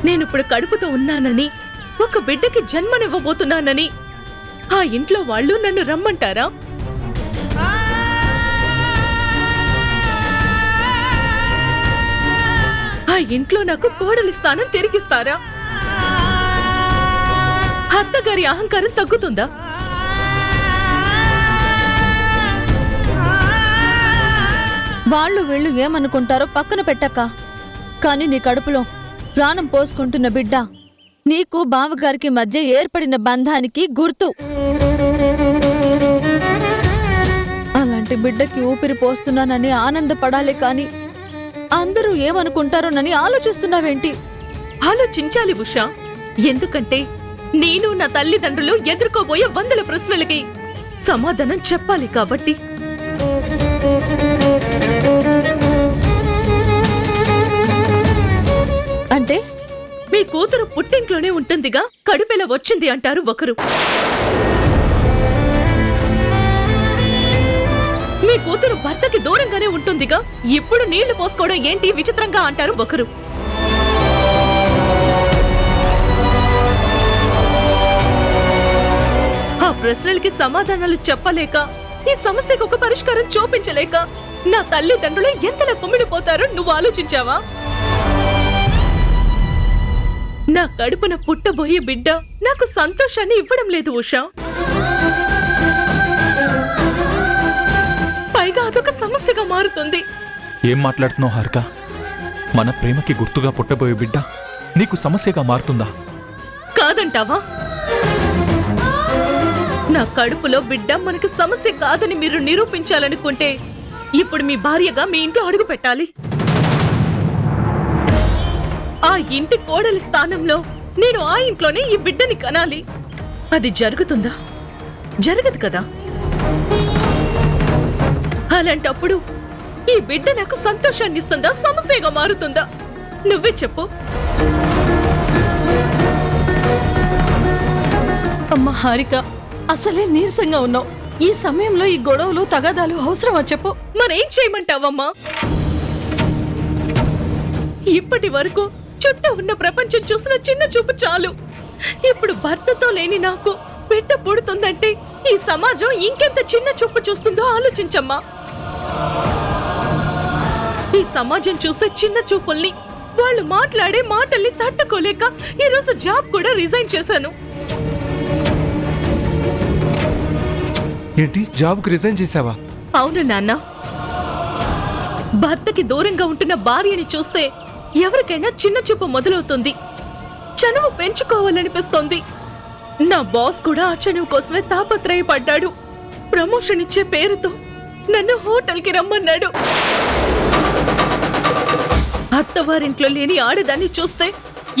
నేనిప్పుడు కడుపుతో ఉన్నానని, ఒక బిడ్డకి జన్మనివ్వబోతున్నానని ఆ ఇంట్లో వాళ్ళు నన్ను రమ్మంటారా? ఆ ఇంట్లో నాకు కోడలి స్థానం తిరిగిస్తారా? అత్తగారి అహంకారం తగ్గుతుందా? వాళ్ళు వీళ్ళు ఏమనుకుంటారో పక్కన పెట్టక్క. కానీ నీ కడుపులో ప్రాణం పోసుకుంటున్న బిడ్డ నీకు బావగారికి మధ్య ఏర్పడిన బంధానికి గుర్తు. అలాంటి బిడ్డకి ఊపిరి పోస్తున్నానని ఆనందపడాలి, కానీ అందరూ ఏమనుకుంటారోనని ఆలోచిస్తున్నావేంటి? ఆలోచించాలి ఉషా. ఎందుకంటే నేను నా తల్లిదండ్రులు ఎదుర్కోబోయే వందల ప్రశ్నలకి సమాధానం చెప్పాలి కాబట్టి అంటే మీ కూతురు పుట్టింట్లోనే ఉంటుందిగా, కడుపెల వచ్చింది అంటారు ఒకరు. మీ కూతురు భర్తకి దూరంగానే ఉంటుందిగా, ఇప్పుడు నీళ్లు పోసుకోవడం ఏంటి విచిత్రంగా అంటారు ఒకరు. ఆ ప్రశ్నలకి సమాధానాలు చెప్పలేక, ఈ సమస్యకు ఒక పరిష్కారం చూపించలేక నా తల్లిదండ్రులు ఎంతలా కుమిడిపోతారో నువ్వు ఆలోచించావా? నా కడుపున పుట్టబోయే బిడ్డ నాకు సంతోషాన్ని ఇవ్వడం లేదు ఉషా. పైగా అదొక సమస్యగా మారుతుంది. ఏం మాట్లాడుతున్నావు హారిక? మన ప్రేమకి గుర్తుగా పుట్టబోయే బిడ్డ నీకు సమస్యగా మారుతుందా? కాదంటావా? నా కడుపులో బిడ్డ మనకు సమస్య కాదని మీరు నిరూపించాలనుకుంటే ఇప్పుడు మీ భార్యగా మీ ఇంట్లో అడుగు పెట్టాలి. ఆ ఇంటి కోడలి స్థానంలో నేను ఆ ఇంట్లోనే ఈ బిడ్డని కనాలి. అది జరుగుతుందా? జరగదు కదా. అలాంటప్పుడు ఈ బిడ్డ నాకు సంతోషాన్ని ఇస్తుందా, సమస్యగా మారుతుందా? నువ్వే చెప్పు. అమ్మ హారిక, అసలే నీరసంగా ఉన్నావు. ఈ సమయంలో ఈ గొడవలు తగాదాలు అవసరమా చెప్పు? మరేం చేయమంటావమ్మా? ఇప్పటి వరకు చుట్టూ ఉన్న ప్రపంచం చూసిన చిన్న చూపు చాలు. ఇప్పుడు భర్తతో లేని నాకు బిడ్డ పుడుతుందంటే ఈ సమాజం ఇంకెంత చిన్న చూపు చూస్తుందో ఆలోచించమ్మా. ఈ సమాజం చూసే చిన్న చూపుల్ని, వాళ్ళు మాట్లాడే మాటల్ని తట్టుకోలేక ఈరోజు జాబ్ కూడా రిజైన్ చేశాను. ఏంటి, జాబ్కి రిజైన్ చేసావా? అవును నాన్న. భర్తకి దూరంగా ఉంటున్న భార్యని చూస్తే ఎవరికైనా చిన్న చూపు మొదలవుతుంది. చనువు పెంచుకోవాలనిపిస్తోంది. నా బాస్ కూడా ఆ చనువు కోసమే తాపత్రయపడ్డాడు. ప్రమోషన్ ఇచ్చే పేరుతో నన్ను హోటల్కి రమ్మన్నాడు. అత్తవారింట్లో లేని ఆడదాన్ని చూస్తే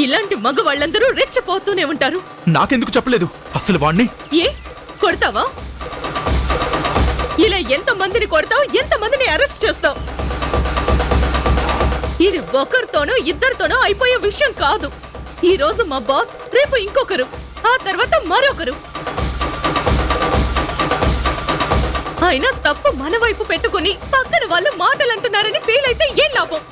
ఇలాంటి మగవాళ్ళందరూ రెచ్చిపోతూనే ఉంటారు. నాకెందుకు చెప్పలేదు అసలు వాణ్ణి? ఏ కొడతావా? ఇలా ఎంతమందిని కొడతావు, ఎంతమందిని అరెస్ట్ చేస్తావు? ఇది ఒకరితోనో ఇద్దరితోనో అయిపోయే విషయం కాదు. ఈ రోజు మా బాస్, రేపు ఇంకొకరు, ఆ తర్వాత మరొకరు. అయినా తప్పు మన వైపు పెట్టుకుని పక్కన వాళ్ళు మాటలంటున్నారని ఫీల్ అయితే ఏం లాభం?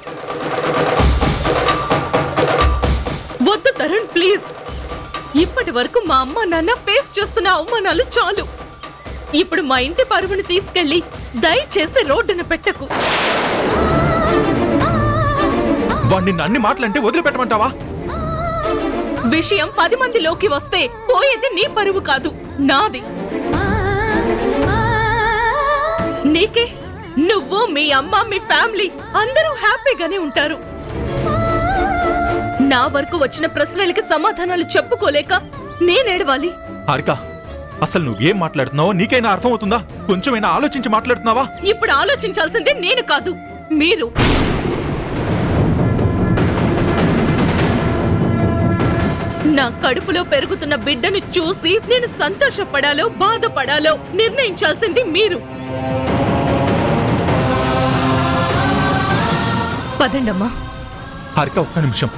వద్దు తరుణ్, ప్లీజ్. ఇప్పటి వరకు మా అమ్మ నాన్న ఫేస్ చేస్తున్న అవమానాలు చాలు. ఇప్పుడు మా ఇంటి పరువుని తీసుకెళ్లి దయచేసి రోడ్డున పెట్టకు. వాణ్ణి అన్ని మాటలంటే వదిలిపెట్టమంటావా? విషయం 10 మందిలోకి వస్తే పోయేది నీ పరువు కాదు, నాది. నీకే, నువ్వు, మీ అమ్మ, మీ ఫ్యామిలీ అందరూ హ్యాపీగానే ఉంటారు. నా వరకు వచ్చిన ప్రశ్నలకి సమాధానాలు చెప్పుకోలేక నేనేడవాలి. హారిక, అసలు నువ్వేం మాట్లాడుతున్నావో నీకైనా అర్థమవుతుందా? కొంచెమైనా ఆలోచించి మాట్లాడుతున్నావా? ఇప్పుడు ఆలోచించాల్సిందే నేను కాదు, మీరు. నా కడుపులో పెరుగుతున్న బిడ్డను చూసి నేను సంతోషపడాలో బాధపడాలో నిర్ణయించాల్సింది మీరు. పదండమ్మా. హారిక, ఒక్క నిమిషం.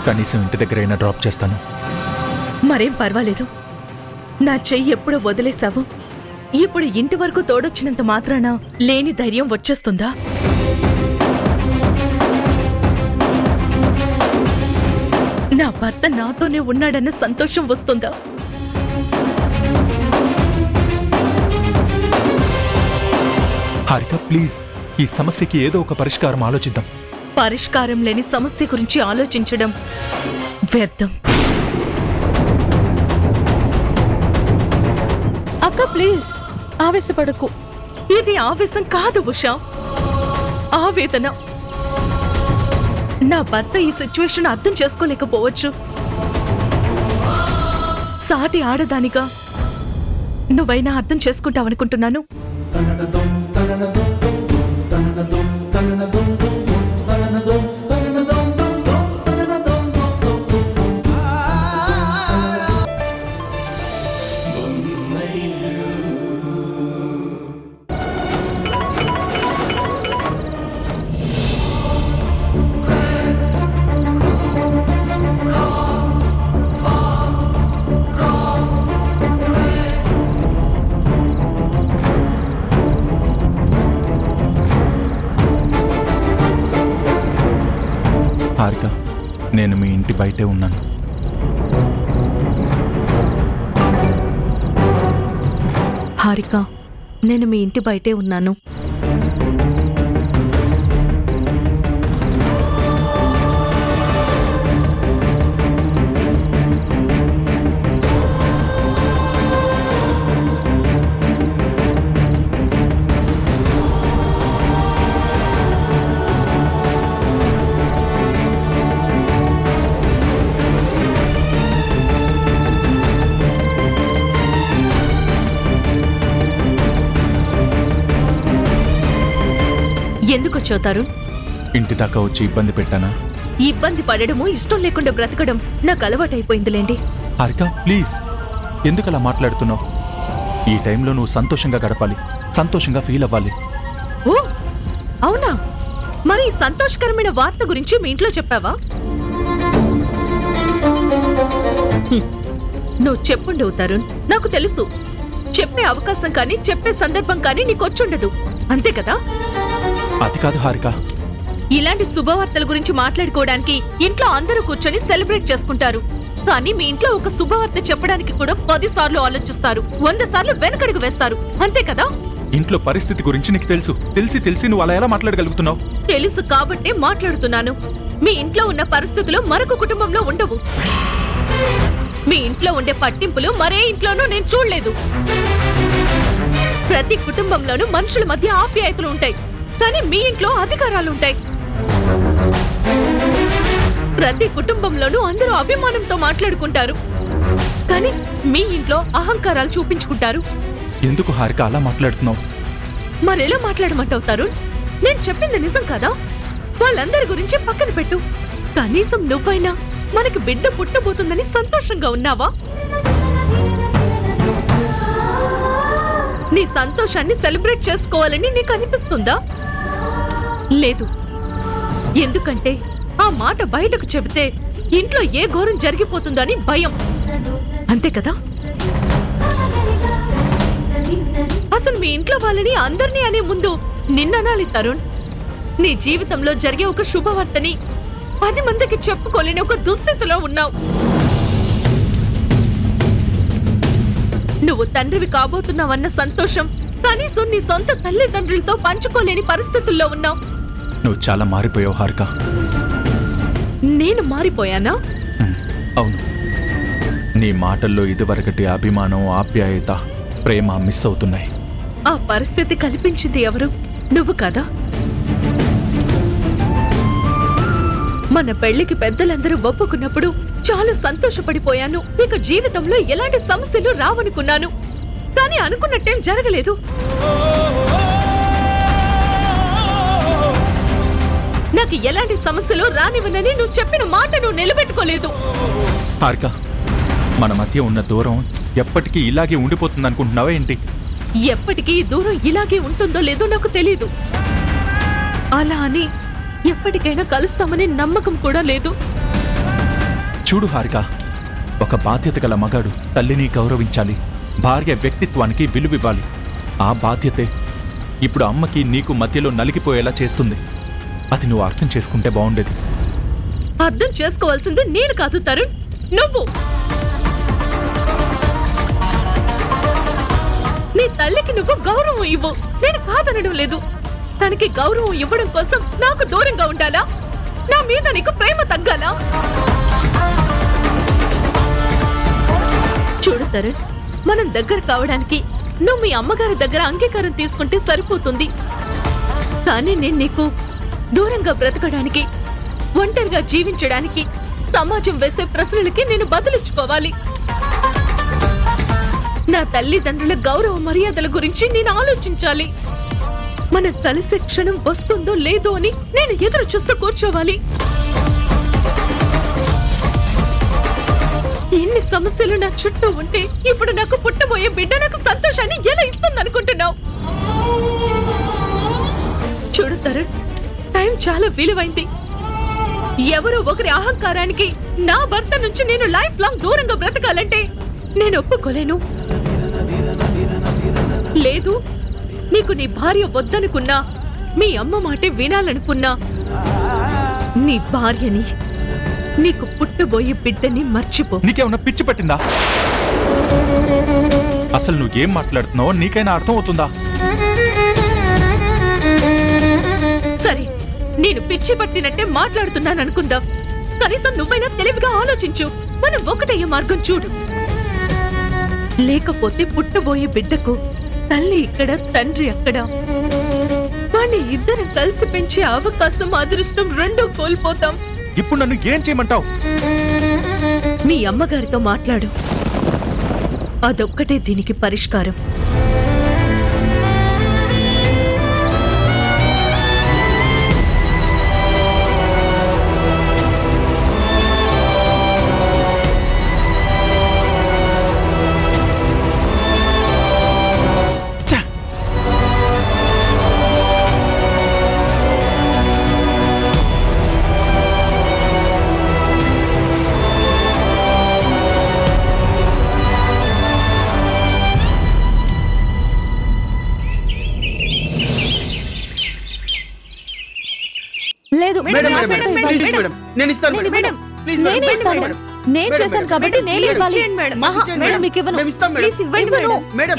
కనీసం ఇంటి దగ్గరైనా డ్రాప్ చేస్తాను. మరేం పర్వాలేదు. నా చెయ్యి ఎప్పుడో వదిలేశావు. ఇప్పుడు ఇంటి వరకు తోడొచ్చినంత మాత్రాన లేని ధైర్యం వచ్చేస్తుందా? నా భర్త నాతోనే ఉన్నాడన్న సంతోషం వస్తుందా? హారిక, ప్లీజ్, ఈ సమస్యకి ఏదో ఒక పరిష్కారం ఆలోచిద్దాం. పరిష్కారం లేని సమస్య గురించి ఆలోచించడం వ్యర్థం. అక్క ప్లీజ్ ఆవేశపడకు. ఇది ఆవేశం కాదు ఉషా, ఆవేదన. నా భర్త ఈ సిచ్యువేషన్ అర్థం చేసుకోలేకపోవచ్చు. సాటి ఆడదానిగా నువ్వైనా అర్థం చేసుకుంటావనుకుంటున్నాను. ఇంటి బయటే ఉన్నాను. హారిక, నేను మీ ఇంటి బయటే ఉన్నాను. ఎందుకు వచ్చావుతారు? ఇంటి దాకా వచ్చి ఇబ్బంది పెట్టానా? ఇబ్బంది పడడము, ఇష్టం లేకుండా బ్రతకడం నాకు అలవాటైపోయిందిలేండి. హారిక ప్లీజ్, ఎందుకు అలా మాట్లాడుతున్నావు? ఈ టైంలో నువ్వు సంతోషంగా గడపాలి, సంతోషంగా ఫీల్ అవ్వాలి. ఓ అవునా? మరి ఈ సంతోషకరమైన వార్త గురించి మీ ఇంట్లో చెప్పావా? నువ్వు చెప్పుండవు తరుణ్, నాకు తెలుసు. చెప్పే అవకాశం కానీ చెప్పే సందర్భం కానీ నీకొచ్చుండదు, అంతే కదా? అది కాదు హారిక. ఇలాంటి శుభవార్తల గురించి మాట్లాడుకోవడానికి ఇంట్లో అందరూ కూర్చొని సెలబ్రేట్ చేసుకుంటారు. కానీ మీ ఇంట్లో ఒక శుభవార్త చెప్పడానికి కూడా 10 సార్లు ఆలోచిస్తారు, 100 సార్లు వెనకడుగు వేస్తారు, అంతే కదా? ఇంట్లో పరిస్థితి గురించి నీకు తెలుసు. తెలిసి నువ్వు అలా ఎలా మాట్లాడగలుగుతున్నావు? తెలుసు కాబట్టే మాట్లాడుతున్నాను. మీ ఇంట్లో ఉన్న పరిస్థితులు మరొక కుటుంబంలో ఉండవు. మీ ఇంట్లో ఉండే పట్టింపులు మరే ఇంట్లోనూ నేను చూడలేదు. ప్రతి కుటుంబంలోనూ మనుషుల మధ్య ఆప్యాయతలు ఉంటాయి, కానీ మీ ఇంట్లో అధికారాలుంటాయి. ప్రతి కుటుంబంలోనూ అందరూ అభిమానంతో మాట్లాడుకుంటారు, కానీ మీ ఇంట్లో అహంకారాలు చూపించుకుంటారు. ఎందుకు హారిక అలా మాట్లాడుతున్నావు? మరెలా మాట్లాడమంటావు తరుణ్? నేను చెప్పింది నిజం కదా? వాళ్ళందరి గురించి పక్కన పెట్టు, కనీసం నువ్వైనా మనకి బిడ్డ పుట్టబోతుందని సంతోషంగా ఉన్నావా? నీ సంతోషాన్ని సెలబ్రేట్ చేసుకోవాలని నీకు అనిపిస్తుందా? లేదు. ఎందుకంటే ఆ మాట బయటకు చెబితే ఇంట్లో ఏ ఘోరం జరిగిపోతుందని భయం, అంతే కదా? అసలు మీ ఇంట్లో వాళ్ళని అందరినీ అనే ముందు నిన్ననాలి తరుణ్. నీ జీవితంలో జరిగే ఒక శుభవార్తని 10 మందికి చెప్పుకోలేని ఒక దుస్థితిలో ఉన్నావు. నువ్వు తండ్రివి కాబోతున్నావన్న సంతోషం కనీసం నీ సొంత తల్లిదండ్రులతో పంచుకోలేని పరిస్థితుల్లో ఉన్నావు. నువ్వు చాలా మారిపోయావు హారిక. నేను మారిపోయానా? అవును. నీ మాటల్లో ఇదివరకటి అభిమానం, ఆప్యాయత, ప్రేమ మిస్ అవుతున్నాయి. ఆ పరిస్థితి కల్పించింది ఎవరు? నువ్వు కదా? మన పెళ్లికి పెద్దలందరూ ఒప్పుకున్నప్పుడు చాలా సంతోషపడిపోయాను. ఇక జీవితంలో ఎలాంటి సమస్యలు రావనుకున్నాను, కానీ అనుకున్నట్టేం జరగలేదు. నాకు ఎలాంటి సమస్యలు రానివ్వనని నువ్వు చెప్పిన మాట నువ్వు నిలబెట్టుకోలేదు. హారిక, మన మధ్య ఉన్న దూరం ఎప్పటికీ ఇలాగే ఉండిపోతుంది అనుకుంటున్నావా ఏంటి? ఎప్పటికీ ఈ దూరం ఇలాగే ఉంటుందో లేదో నాకు తెలీదు. అలా అని ఎప్పటికైనా కలుస్తామని నమ్మకం కూడా లేదు. చూడు హారిక, ఒక బాధ్యత గల మగాడు తల్లిని గౌరవించాలి, భార్య వ్యక్తిత్వానికి విలువివ్వాలి. ఆ బాధ్యతే ఇప్పుడు అమ్మకి నీకు మధ్యలో నలిగిపోయేలా చేస్తుంది. అది నువ్వు అర్థం చేసుకుంటే బాగుండేది. అర్థం చేసుకోవాల్సింది నేను కాదు తరుణ్, నువ్వు. నీ తల్లికి నువ్వు గౌరవం ఇవ్వు, నేను కాదనడం లేదు. తనకి గౌరవం ఇవ్వడం కోసం నాకు దూరంగా ఉండాలా? నా మీద నీకు ప్రేమ తగ్గాలా? చూడు తరుణ్, మనం దగ్గర కావడానికి నువ్వు మీ అమ్మగారి దగ్గర అంగీకారం తీసుకుంటే సరిపోతుంది. కానీ నేను నీకు దూరంగా బ్రతకడానికి, ఒంటరిగా జీవించడానికి సమాజం వేసే ప్రశ్నలకి నేను బదులిచ్చుకోవాలి. నా తల్లిదండ్రుల గౌరవ మర్యాదల గురించి నేను ఆలోచించాలి. మన కలిసే క్షణం వస్తుందో లేదో అని నేను ఎదురు చూస్తూ కూర్చోవాలి. ఎన్ని సమస్యలు నా చుట్టూ ఉంటే ఇప్పుడు నాకు పుట్టబోయే బిడ్డ నాకు సంతోషాన్ని ఎలా ఇస్తుందనుకుంటున్నావు? చూడు తరుణ్, టైం చాలా విలువైంది. ఎవరో ఒకరి అహంకారానికి నా భర్త నుంచి నేను లైఫ్ లాంగ్ దూరంగా బ్రతకాలంటే నేను ఒప్పుకోలేను. లేదు, నీకు నీ భార్య వద్దనుకున్నా, మీ అమ్మ మాటే వినాలనుకున్నా, నీ భార్యని నీకు పుట్టబోయే బిడ్డని మర్చిపో. నీకేమన్నా పిచ్చి పట్టిందా? అసలు నువ్వేం మాట్లాడుతున్నావో నీకైనా అర్థం అవుతుందా? సరే, నేను పిచ్చి పట్టినట్టే మాట్లాడుతున్నాను అనుకుందాం. కనీసం నువ్వైనా తెలివిగా ఆలోచించు. మనం ఒకటయ్యే మార్గం చూడు. లేకపోతే పుట్టబోయే బిడ్డకు తల్లి ఇక్కడ, తండ్రి అక్కడ. వాణ్ణి ఇద్దరం కలిసి పెంచే అవకాశం, అదృష్టం రెండూ కోల్పోతాం. ఇప్పుడు నన్ను ఏం చేయమంటావు? మీ అమ్మగారితో మాట్లాడు. అదొక్కటే దీనికి పరిష్కారం. లేదు, మేడం నా మేడం చేత్తో మేడం ఇవ్వాలి. ప్లీజ్ మేడం, నేను ఇస్తాను నేను మేడం. ఇవ్వను. ప్లీజ్ నేనే మేడం, ఇస్తాను. మేడం. నేను మేడం, చేశాను మేడం, కాబట్టి మేడం, నేనే ఇవ్వాలి. మాకు ఆహా, ఇచ్చేయండి మేడం, మేడం. మీకు ఇవ్వను. మేము ఇస్తాం మేడం. ఇవ్వను. మేడం,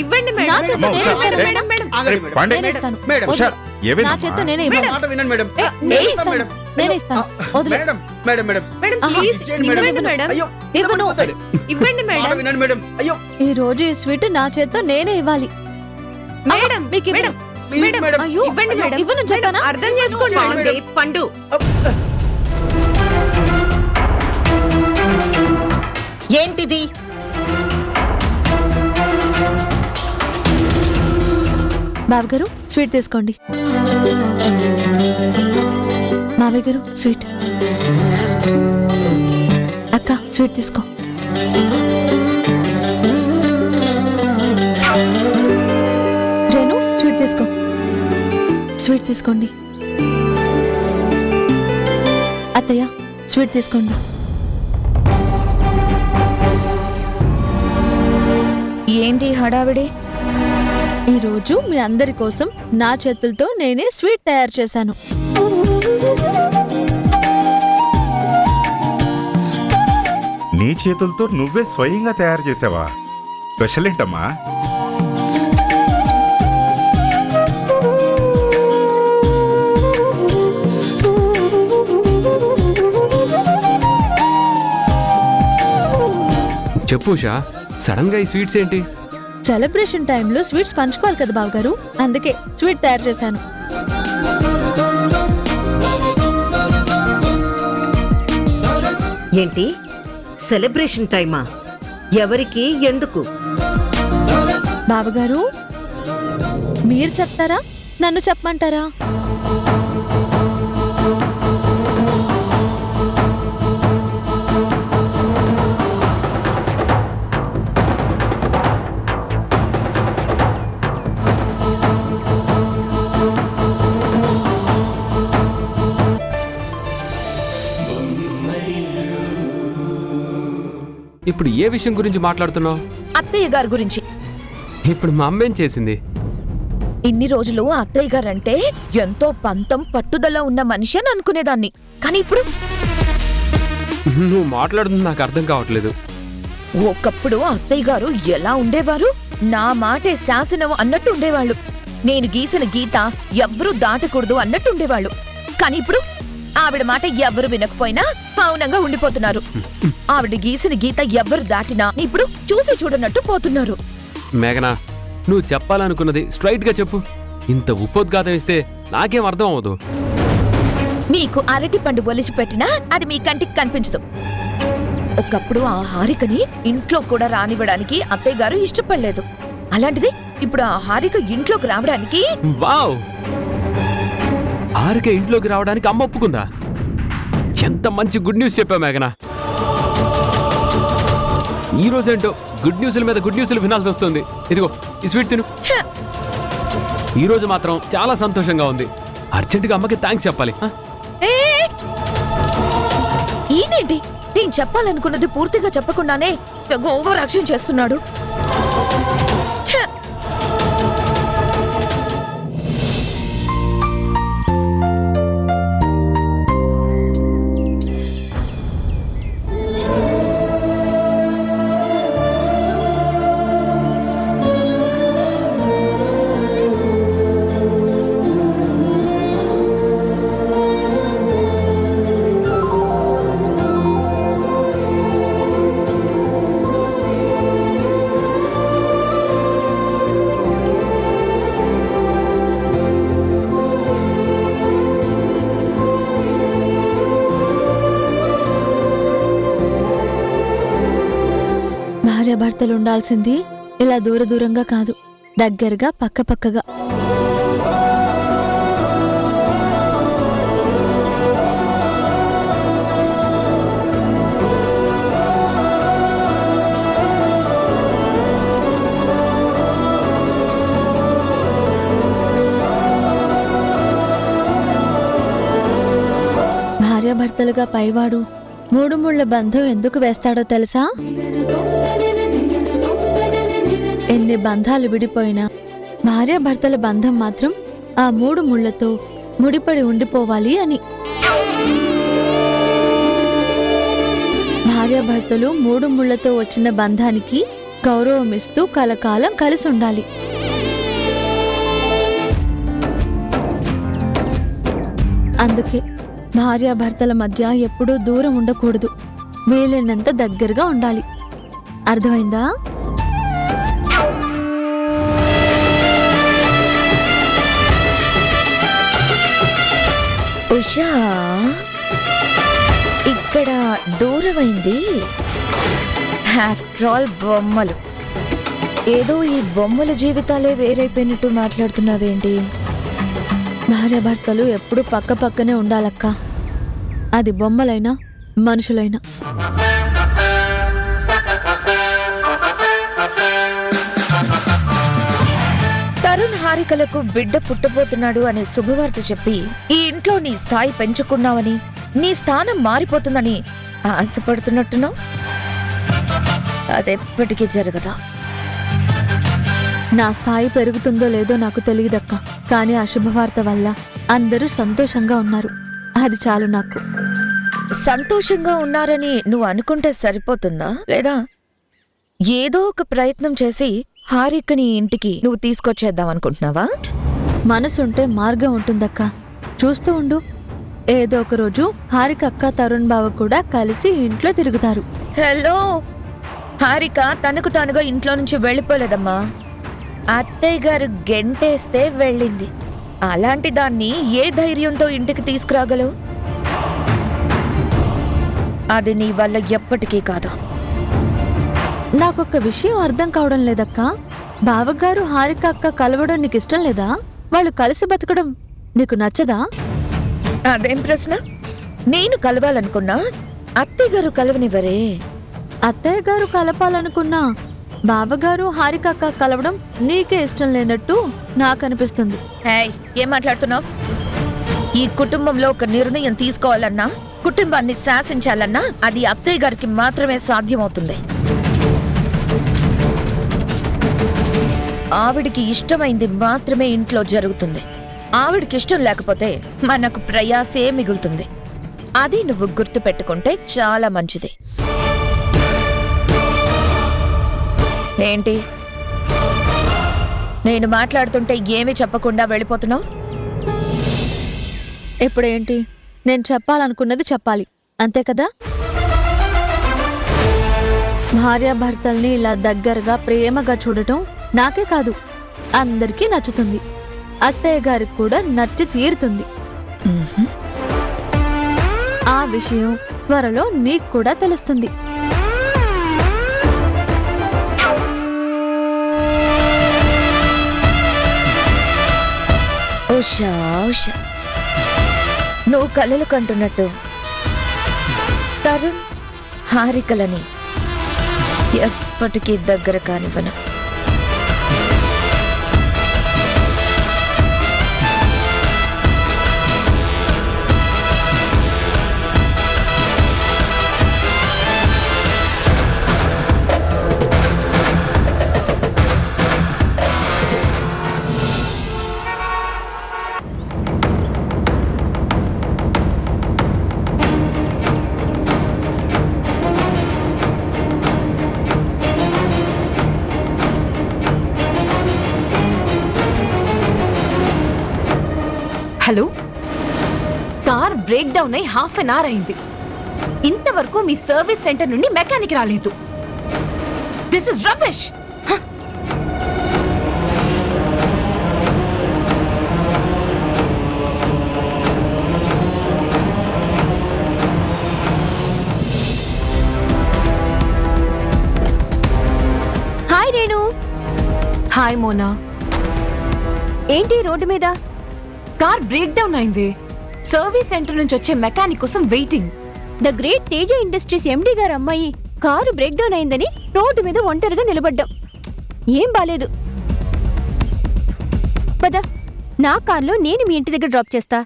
నా చేత్తో నేనే ఇస్తాను. ఆగండి మేడం. పాండే, నేనే ఇస్తాను. మేడం, వదిలు. ఏమైంది నా అమ్మా? చేత్తో నేనే నా ఇవ్వాలి. మాట వినండి మేడం. నేనే నేను ఇస్తాను. మేడం. నేనే ఇస్తాను. వదిలే. మేడం మేడం మేడం ఆహా, ఇచ్చేయండి మేడం. ఇవ్వను మేడం. అయ్యో, ఇవ్వను. ఇవ్వండి మాట వినండి మేడం. అయ్యో, ఈ రోజు ఈ స్వీట్ నా చేత్తో నేనే ఇవ్వాలి. మేడం, మీకు ఇవ్వను. Please madam. అయ్యో, ఇవ్వండి మేడం. ఇవ్వను చెప్పానా? అర్థం చేసుకోండి మేడం. పండు. ఏంటిది? బావగారు స్వీట్ తీసుకోండి. మావయ్య గారు స్వీట్. అక్క స్వీట్ తీసుకో. రేణు స్వీట్ తీసుకో. స్వీట్ తీసుకోండి. అత్తయ్య స్వీట్ తీసుకోండి. ఏంటి హడావిడి? ఈ రోజు మీ అందరి కోసం నా చేతులతో నేనే స్వీట్ తయారు చేశాను. నీ చేతులతో నువ్వే స్వయంగా తయారు చేసావా? స్పెషల్ ఏంటమ్మా? చెప్పు ఉషా, సడన్ గా ఈ స్వీట్స్ ఏంటి? సెలబ్రేషన్ టైంలో స్వీట్స్ పంచుకోవాలి కదా బావగారు, అందుకే స్వీట్ తయారు చేశాను. ఏంటి సెలబ్రేషన్ టైమా? ఎవరికి, ఎందుకు? బావగారు మీరు చెప్తారా, నన్ను చెప్పమంటారా? ఇప్పుడు ఏ విషయం గురించి మాట్లాడుతున్నావు? అత్తయ్య గారి గురించి. ఇప్పుడు మా అమ్మ ఏం చేసింది? ఇన్ని రోజులు అత్తయ్య గారంటే ఎంతో పంతం, పట్టుదల ఉన్న మనిషి అని అనుకునేదాన్ని. కానీ ఇప్పుడు నువ్వు మాట్లాడుతుంది నాకు అర్థం కావట్లేదు. ఒకప్పుడు అత్తయ్య గారు ఎలా ఉండేవారు? నా మాటే శాసనం అన్నట్టు ఉండేవాళ్ళు. నేను గీసిన గీత ఎవ్వరూ దాటకూడదు అన్నట్టు ఉండేవాళ్ళు. కానీ ఇప్పుడు ఆవిడ మాట ఎవ్వరు వినకపోయినా మౌనంగా ఉండిపోతున్నారు. ఆవిడ గీసిన గీత ఎవ్వరు దాటినా ఇప్పుడు చూసి చూడనట్టు పోతున్నారు. మేఘనా, నువ్వు చెప్పాలనుకున్నది స్ట్రైట్ గా చెప్పు. ఇంత ఉపోద్ఘాతం ఇస్తే నాకేం అర్థం అవ్వదు. మీకు అరటి పండు ఒలిచి పెట్టినా అది మీ కంటికి కనిపించదు. ఒకప్పుడు ఆ హారికని ఇంట్లో కూడా రానివ్వడానికి అత్తయ్య గారు ఇష్టపడలేదు. అలాంటిది ఇప్పుడు ఆ హారిక ఇంట్లోకి రావడానికి వావ్! హారిక ఇంట్లోకి రావడానికి అమ్మ ఒప్పుకుందా? ఎంత మంచి గుడ్ న్యూస్ చెప్పా మేఘనా. ఈ రోజేంటో గుడ్ న్యూస్ల మీద గుడ్ న్యూస్లు వినాల్సి వస్తుంది. ఇదిగో ఈ స్వీట్ తిను. ఈ రోజు మాత్రం చాలా సంతోషంగా ఉంది. అర్జెంటుగా అమ్మకి థ్యాంక్స్ చెప్పాలి. ఈయనేంటి నేను చెప్పాలనుకున్నది పూర్తిగా చెప్పకుండానే తెగ ఓవర్ యాక్షన్ చేస్తున్నాడు. భార్యాభర్తలు ఉండాల్సింది ఇలా దూర దూరంగా కాదు, దగ్గరగా పక్కపక్కగా. భార్యాభర్తలుగా పైవాడు 3 ముళ్ళ బంధం ఎందుకు వేస్తాడో తెలుసా? ఎన్ని బంధాలు విడిపోయినా భార్యాభర్తల బంధం మాత్రం ఆ 3 ముళ్ళతో ముడిపడి ఉండిపోవాలి అని. భార్యాభర్తలు 3 ముళ్ళతో వచ్చిన బంధానికి గౌరవమిస్తూ కలకాలం కలిసి ఉండాలి. అందుకే భార్యాభర్తల మధ్య ఎప్పుడూ దూరం ఉండకూడదు, వీలైనంత దగ్గరగా ఉండాలి. అర్థమైందా? ఉషా, ఇక్కడ దూరమైంది ఆఫ్టర్ ఆల్ బొమ్మలు. ఏదో ఈ బొమ్మల జీవితాలే వేరైపోయినట్టు మాట్లాడుతున్నావేంటి? భార్యాభర్తలు ఎప్పుడూ పక్క పక్కనే ఉండాలక్క, అది బొమ్మలైనా మనుషులైనా. తరుణ్ హారికలకు బిడ్డ పుట్టబోతున్నాడు అనే శుభవార్త చెప్పి ఈ ఇంట్లో నీ స్థాయి పెంచుకున్నావని, నీ స్థానం మారిపోతుందని ఆశపడుతున్నట్టున్నావు. అదెప్పటికీ జరగదా? నా స్థాయి పెరుగుతుందో లేదో నాకు తెలియదక్క, కానీ ఆ శుభవార్త వల్ల అందరూ సంతోషంగా ఉన్నారు, అది చాలు నాకు. సంతోషంగా ఉన్నారని నువ్వు అనుకుంటే సరిపోతుందా? లేదా ఏదో ఒక ప్రయత్నం చేసి హారికని ఇంటికి నువ్వు తీసుకొచ్చేద్దాం అనుకుంటున్నావా? మనసుంటే మార్గం ఉంటుందక్క, చూస్తూ ఉండు. ఏదో ఒక రోజు హారిక అక్క తరుణ్ బావ కూడా కలిసి ఇంట్లో తిరుగుతారు. హలో, హారిక తనకు తానుగా ఇంట్లో నుంచి వెళ్ళిపోలేదమ్మా, అత్తయ్య గారు గెంటేస్తే వెళ్ళింది. అలాంటి దాన్ని ఏ ధైర్యంతో ఇంటికి తీసుకురాగలవు? అది నీ వల్ల ఎప్పటికీ కాదు. నాకొక్క విషయం అర్థం కావడం లేదక్క, బావగారు హారిక అక్క కలవడం నీకు ఇష్టం లేదా? వాళ్ళు కలిసి బతకడం నీకు నచ్చదా? అదేం ప్రశ్న? నేను కలవాలనుకున్నా అత్తయ్య గారు కలవనివ్వరే. అత్తయ్య గారు కలపాలనుకున్నా బావగారు హారిక అక్క కలవడం నీకే ఇష్టం లేనట్టు నాకు అనిపిస్తుంది. ఏం మాట్లాడుతున్నావు? ఈ కుటుంబంలో ఒక నిర్ణయం తీసుకోవాలన్నా, కుటుంబాన్ని శాసించాలన్నా అది అత్తయ్య గారికి మాత్రమే సాధ్యమవుతుంది. ఆవిడికి ఇష్టమైంది మాత్రమే ఇంట్లో జరుగుతుంది. ఆవిడికి ఇష్టం లేకపోతే మనకు ప్రయాసే మిగులుతుంది. అది నువ్వు గుర్తు పెట్టుకుంటే చాలా మంచిది. ఏంటి నేను మాట్లాడుతుంటే ఏమీ చెప్పకుండా వెళ్ళిపోతున్నావు? ఇప్పుడేంటి? నేను చెప్పాలనుకున్నది చెప్పాలి, అంతే కదా? భార్యాభర్తల్ని ఇలా దగ్గరగా ప్రేమగా చూడటం నాకే కాదు అందరికీ నచ్చుతుంది. అత్తయ్య గారికి కూడా నచ్చి తీరుతుంది. ఆ విషయం త్వరలో నీకు కూడా తెలుస్తుంది. ఉషా ఉషా, నువ్వు కలలు కంటున్నట్టు తరుణ్ హారికలని ఎప్పటికీ దగ్గర కానివ్వను. హలో, కార్ బ్రేక్ డౌన్ అయి ½ an hour అయింది. ఇంతవరకు మీ సర్వీస్ సెంటర్ నుండి మెకానిక్ రాలేదు. This is rubbish. Hi Mona. ఏంటి రోడ్డు మీద? కార్ బ్రేక్ డౌన్ అయింది. సర్వీస్ సెంటర్ నుంచి వచ్చే మెకానిక్ కోసం waiting. The great Teja industries ఎండి గారు అమ్మాయి కారు బ్రేక్ డౌన్ అయిందని రోడ్డు మీద ఒంటరిగా నిలబడ్డాం. ఏం బాలేదు. పద, నా కార్లో నేను మీ ఇంటి దగ్గర డ్రాప్ చేస్తా.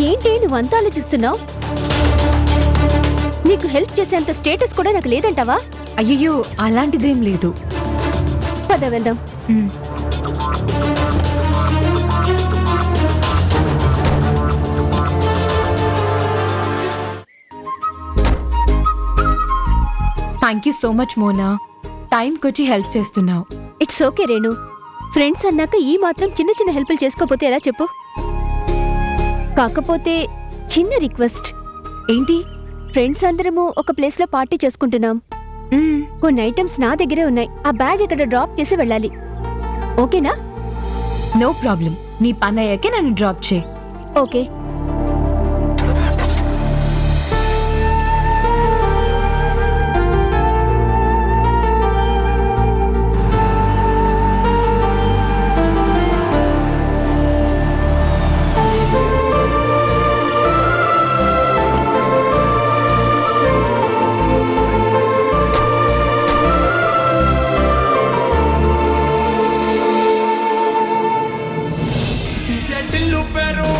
ఏంటి నువ్వంతా ఆలోచిస్తున్నావు? నీకు హెల్ప్ చేసేంత స్టేటస్ కూడా నాకు లేదంటావా? అయ్యో అలాంటిదేం లేదు. పద వెళ్దాం. Thank you so much Mona. టైంకి వచ్చి హెల్ప్ చేస్తున్నావు. It's okay Renu. ఫ్రెండ్స్ అన్నాక ఈ మాత్రం చిన్న చిన్న హెల్ప్లు చేసుకోపోతే ఎలా చెప్పు? కాకపోతే చిన్న రిక్వెస్ట్. ఏంటి? ఫ్రెండ్స్ అందరము ఒక ప్లేస్ లో పార్టీ చేసుకుంటున్నాం. కొన్ని ఐటమ్స్ నా దగ్గరే ఉన్నాయి. ఆ బ్యాగ్ ఇక్కడ డ్రాప్ చేసి వెళ్ళాలి. ఓకేనా? No problem. నీ పని అయ్యాకే నన్ను డ్రాప్ చేయి. ఓకే. చెల్లు పెరు